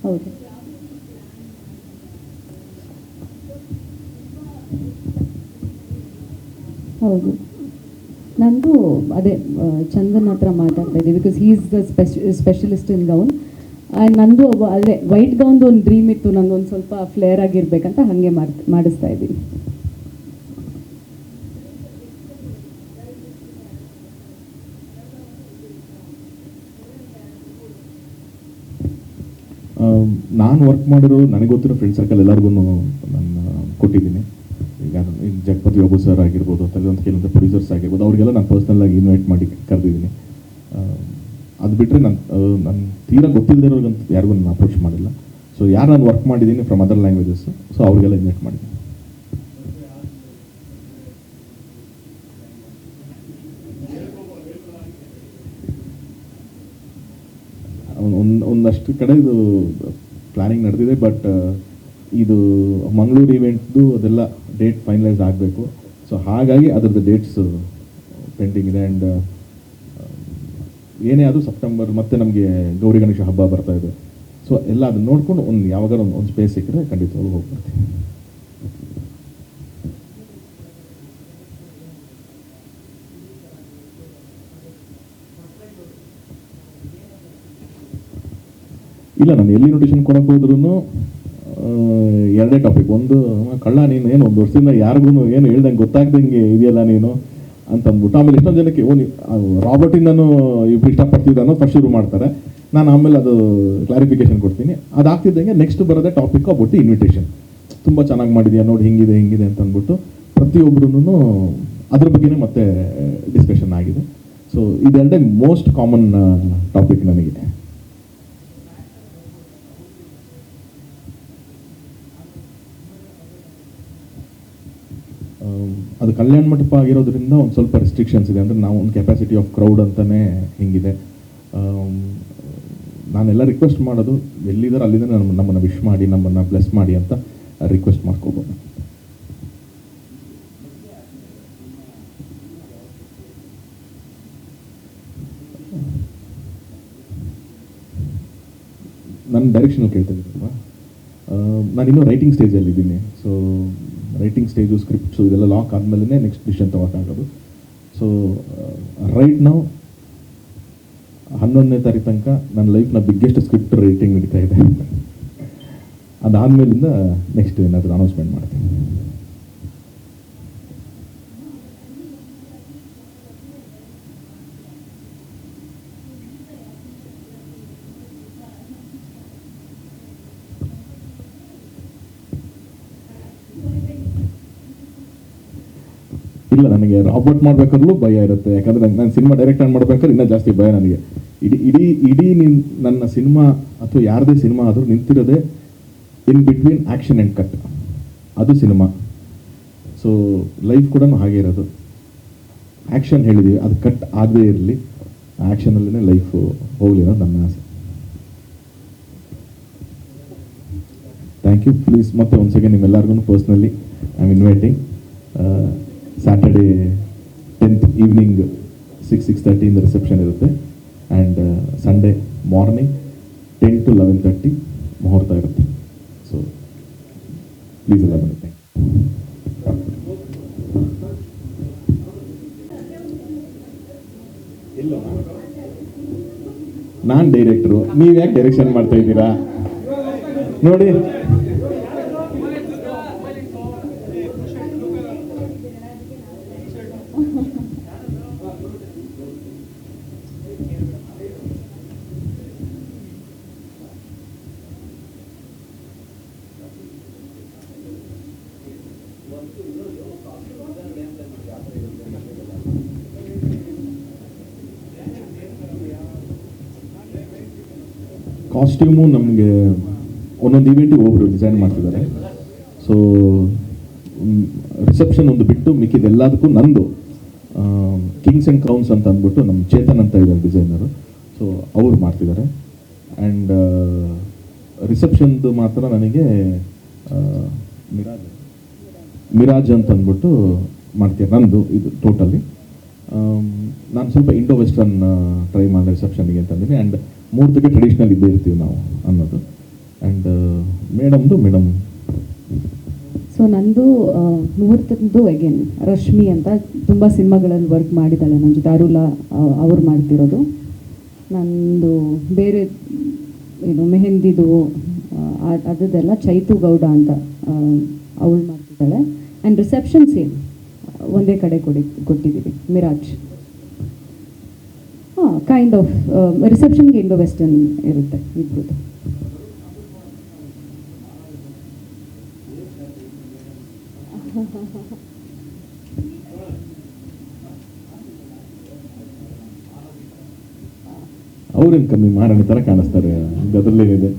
ಹೌದು. ಹೌದು, ನಂದು ಅದೇ ಚಂದನ್ ಹತ್ರ ಮಾತಾಡ್ತಾ ಇದ್ದೆ, because he is the specialist in gown. And ನಂದು ಅದೇ ವೈಟ್ ಗೌನ್ದು ಒಂದು ಡ್ರೀಮ್ ಇತ್ತು, ನಂದು ಒಂದು ಸ್ವಲ್ಪ ಫ್ಲೇರ್ ಆಗಿರ್ಬೇಕಂತ ಹಾಗೆ ಮಾಡಿಸ್ತಾ ಇದ್ದೀನಿ. ನಾನು ವರ್ಕ್ ಮಾಡಿರೋ ನನಗೆ ಗೊತ್ತಿರೋ ಫ್ರೆಂಡ್ ಸರ್ಕಲ್ ಎಲ್ಲರಿಗೂ ನಾನು ಕೊಟ್ಟಿದ್ದೀನಿ. ಈಗ ಜಗಪತಿ ಬಾಬು ಸರ್ ಆಗಿರ್ಬೋದು ಅಥವಾ ಕೆಲವೊಂದು ಪ್ರೊಡ್ಯೂಸರ್ಸ್ ಆಗಿರ್ಬೋದು, ಅವರಿಗೆಲ್ಲ ನಾನು ಪರ್ಸ್ನಲ್ಲಾಗಿ ಇನ್ವೈಟ್ ಮಾಡಿ ಕರೆದಿದ್ದೀನಿ. ಅದು ಬಿಟ್ಟರೆ ನಾನು ತೀರಾ ಗೊತ್ತಿಲ್ಲದಿರೋರ್ಗಂತ ಯಾರಿಗೂ ನಾನು ಅಪ್ರೋಚ್ ಮಾಡಿಲ್ಲ. ಸೊ ಯಾರು ನಾನು ವರ್ಕ್ ಮಾಡಿದ್ದೀನಿ ಫ್ರಮ್ ಅದರ್ ಲ್ಯಾಂಗ್ವೇಜಸ್, ಸೊ ಅವ್ರಿಗೆಲ್ಲ ಇನ್ವೈಟ್ ಮಾಡಿದ್ದೀನಿ. ಒಂದಷ್ಟು ಕಡೆ ಇದು ಪ್ಲ್ಯಾನಿಂಗ್ ನಡೆದಿದೆ, ಬಟ್ ಇದು ಮಂಗಳೂರು ಇವೆಂಟ್ದು ಅದೆಲ್ಲ ಡೇಟ್ ಫೈನಲೈಸ್ ಆಗಬೇಕು. ಸೊ ಹಾಗಾಗಿ ಅದರದ್ದು ಡೇಟ್ಸ್ ಪೆಂಡಿಂಗ್ ಇದೆ. ಆ್ಯಂಡ್ ಏನೇ ಅದು ಸೆಪ್ಟೆಂಬರ್ ಮತ್ತು ನಮಗೆ ಗೌರಿ ಗಣೇಶ ಹಬ್ಬ ಬರ್ತಾ ಇದೆ. ಸೊ ಎಲ್ಲ ಅದನ್ನ ನೋಡ್ಕೊಂಡು ಯಾವಾಗಾರ ಒಂದು ಸ್ಪೇಸ್ ಸಿಕ್ಕರೆ ಖಂಡಿತವಾಗ್ಲೂ ಹೋಗ್ಬರ್ತೀವಿ. ಇಲ್ಲ, ನಾನು ಎಲ್ಲಿ ನೋಟಿಷನ್ ಕೊಡೋಕೆ ಹೋದ್ರೂ ಎರಡೇ ಟಾಪಿಕ್. ಒಂದು, ಕಳ್ಳ ನೀನು ಏನು ಒಂದು ವರ್ಷದಿಂದ ಯಾರಿಗೂ ಏನು ಹೇಳ್ದಂಗೆ ಗೊತ್ತಾಗ್ದಂಗೆ ಇದೆಯಲ್ಲ ನೀನು ಅಂತ ಅಂದ್ಬಿಟ್ಟು. ಆಮೇಲೆ ಎಷ್ಟೊಂದು ಜನಕ್ಕೆ ರಾಬರ್ಟಿಂದನೂ ಇಬ್ರು ಇಷ್ಟಪಡ್ತಿದ್ದ ಅನ್ನೋ ಫಸ್ಟ್ ಶುರು ಮಾಡ್ತಾರೆ. ನಾನು ಆಮೇಲೆ ಅದು ಕ್ಲಾರಿಫಿಕೇಶನ್ ಕೊಡ್ತೀನಿ. ಅದಾಗ್ತಿದ್ದಂಗೆ ನೆಕ್ಸ್ಟ್ ಬರೋದೇ ಟಾಪಿಕ್ ಅಬೌಟ್ ಇನ್ವಿಟೇಷನ್. ತುಂಬ ಚೆನ್ನಾಗಿ ಮಾಡಿದ್ಯಾ ನೋಡಿ, ಹಿಂಗಿದೆ ಅಂತ ಅಂದ್ಬಿಟ್ಟು ಪ್ರತಿಯೊಬ್ಬರೂ ಅದ್ರ ಬಗ್ಗೆನೇ ಮತ್ತೆ ಡಿಸ್ಕಷನ್ ಆಗಿದೆ. ಸೊ ಇದೆರಡೇ ಮೋಸ್ಟ್ ಕಾಮನ್ ಟಾಪಿಕ್ ನನಗೆ. ಅದು ಕಲ್ಯಾಣ ಮಂಟಪ ಆಗಿರೋದ್ರಿಂದ ಒಂದು ಸ್ವಲ್ಪ ರೆಸ್ಟ್ರಿಕ್ಷನ್ಸ್ ಇದೆ. ಅಂದರೆ ನಾವು ಒಂದು ಕೆಪಾಸಿಟಿ ಆಫ್ ಕ್ರೌಡ್ ಅಂತಲೇ ಹಿಂಗಿದೆ. ನಾನೆಲ್ಲ ರಿಕ್ವೆಸ್ಟ್ ಮಾಡೋದು ಎಲ್ಲಿದ್ದಾರೆ ಅಲ್ಲಿಂದ ನಮ್ಮನ್ನು ವಿಶ್ ಮಾಡಿ, ನಮ್ಮನ್ನು ಬ್ಲೆಸ್ ಮಾಡಿ ಅಂತ ರಿಕ್ವೆಸ್ಟ್ ಮಾಡ್ಕೋಬೋದು. ನನ್ನ ಡೈರೆಕ್ಷನಲ್ಲಿ ಕೇಳ್ತಾ ಇದ್ದೀರಲ್ವಾ, ನಾನಿನ್ನೂ ರೈಟಿಂಗ್ ಸ್ಟೇಜಲ್ಲಿದ್ದೀನಿ. ಸೊ ರೈಟಿಂಗ್ ಸ್ಟೇಜು, ಸ್ಕ್ರಿಪ್ಟ್ಸು ಇದೆಲ್ಲ ಲಾಕ್ ಆದಮೇಲೆ ನೆಕ್ಸ್ಟ್ ಡಿಸಿಷನ್ ತೊಗೋಕ್ಕಾಗೋದು. ಸೊ ರೈಟ್ ನಾವು 11ನೇ ತಾರೀಕು ತನಕ ನನ್ನ ಲೈಫ್ನ ಬಿಗ್ಗೆಸ್ಟ್ ಸ್ಕ್ರಿಪ್ಟ್ ರೈಟಿಂಗ್ ನಡೀತಾ ಇದೆ. ಅದಾದಮೇಲಿಂದ ನೆಕ್ಸ್ಟ್ ಏನಾದರೂ ಅನೌನ್ಸ್ಮೆಂಟ್ ಮಾಡ್ತೀನಿ. ಇಲ್ಲ, ನನಗೆ ರಾಬರ್ಟ್ ಮಾಡ್ಬೇಕಾದ್ರೂ ಭಯ ಇರುತ್ತೆ. ಯಾಕಂದರೆ ನಾನು ಸಿನಿಮಾ ಡೈರೆಕ್ಟ್ ಮಾಡ್ಬೇಕಾದ್ರೆ ಇನ್ನೂ ಜಾಸ್ತಿ ಭಯ ನನಗೆ. ಇಡೀ ನನ್ನ ಸಿನಿಮಾ ಅಥವಾ ಯಾರದೇ ಸಿನಿಮಾ ಆದರೂ ನಿಂತಿರೋದೇ in between action and cut. ಅದು ಸಿನಿಮಾ. ಸೊ ಲೈಫ್ ಕೂಡ ಹಾಗೆ ಇರೋದು. ಆ್ಯಕ್ಷನ್ ಹೇಳಿದ್ದೀವಿ, ಅದು ಕಟ್ ಆಗದೇ ಇರಲಿ, ಆ್ಯಕ್ಷನಲ್ಲೇ ಲೈಫು ಹೋಗಲಿ ಅನ್ನೋದು ನನ್ನ ಆಸೆ. Thank you. ಪ್ಲೀಸ್ ಮತ್ತೆ ಒಂದು ಸೆಕೆಂಡ್ ನಿಮ್ಮೆಲ್ಲರಿಗೂ personally I am inviting. Saturday 10th evening 6:30 reception ಇರುತ್ತೆ. ಆ್ಯಂಡ್ ಸಂಡೇ ಮಾರ್ನಿಂಗ್ 10 to 11:30 ಮುಹೂರ್ತ ಇರುತ್ತೆ. ಸೊ ಪ್ಲೀಸ್ ಎಲ್ಲ ಬನ್ನಿ. Thank you. ಇಲ್ಲ, ನಾನು ಡೈರೆಕ್ಟ್ರು, ನೀವು ಯಾಕೆ ಡೈರೆಕ್ಷನ್ ಮಾಡ್ತಾ ಇದ್ದೀರಾ ನೋಡಿ. ಕಾಸ್ಟ್ಯೂಮು ನಮಗೆ ಒಂದೊಂದು ಇವೆಂಟಿಗೆ ಒಬ್ಬರು ಡಿಸೈನ್ ಮಾಡ್ತಿದ್ದಾರೆ. ಸೊ ರಿಸೆಪ್ಷನ್ ಒಂದು ಬಿಟ್ಟು ಮಿಕ್ಕಿದೆಲ್ಲದಕ್ಕೂ ನಂದು ಕಿಂಗ್ಸ್ ಆ್ಯಂಡ್ ಕ್ರೌನ್ಸ್ ಅಂತ ಅಂದ್ಬಿಟ್ಟು ನಮ್ಮ ಚೇತನ್ ಅಂತ ಇದ್ದಾರೆ ಡಿಸೈನರು. ಸೊ ಅವ್ರು ಮಾಡ್ತಿದ್ದಾರೆ. ಆ್ಯಂಡ್ ರಿಸೆಪ್ಷನ್ದು ಮಾತ್ರ ನನಗೆ ಮಿರಾಜ್ ಅಂತ ಅಂದ್ಬಿಟ್ಟು ಮಾಡ್ತೀನಿ. ನಂದು ಇದು ಟೋಟಲಿ. ನಾನು ಸ್ವಲ್ಪ ಇಂಡೋ ವೆಸ್ಟರ್ನ್ ಟ್ರೈ ಮಾಡಿ ರಿಸೆಪ್ಷನ್ಗೆ ಅಂತಂದಿನಿ. ಆ್ಯಂಡ್ ಮೂರ್ತಿಗೆ ಟ್ರೆಡಿಷ್ನಲ್ ಇದ್ದೇ ಇರ್ತೀವಿ ನಾವು ಅನ್ನೋದು. ಆ್ಯಂಡ್ ಮೇಡಮ್ ಸೊ ನಂದು ಮುಹೂರ್ತದ್ದು ಅಗೇನ್ ರಶ್ಮಿ ಅಂತ ತುಂಬ ಸಿನಿಮಾಗಳಲ್ಲಿ ವರ್ಕ್ ಮಾಡಿದ್ದಾಳೆ ನನ್ನ ಜೊತೆ. ಅರುಲಾ ಅವ್ರು ಮಾಡ್ತಿರೋದು. ನಂದು ಬೇರೆ ಮೆಹಂದಿದು ಅದೆಲ್ಲ ಚೈತು ಗೌಡ ಅಂತ ಅವಳು ಮಾಡ್ತಿದ್ದಾಳೆ. ಆ್ಯಂಡ್ ರಿಸೆಪ್ಷನ್ ಸೇಮ್ ಒಂದೇ ಕಡೆ ಕೊಟ್ಟಿದ್ದೀವಿ, ಮಿರಾಜ್. ಕೈಂಡ್ ಆಫ್ ರಿಸೆಪ್ಷನ್ಗೆ ಇಂಡೋ ವೆಸ್ಟರ್ನ್ ಇರುತ್ತೆ ಇಬ್ಬರದ್ದು. ಅವ್ರೇನು ಕಮ್ಮಿ ಮಾಡೋಣ ಥರ ಕಾಣಿಸ್ತಾರೆ, ಅದರಲ್ಲೇನಿದೆ.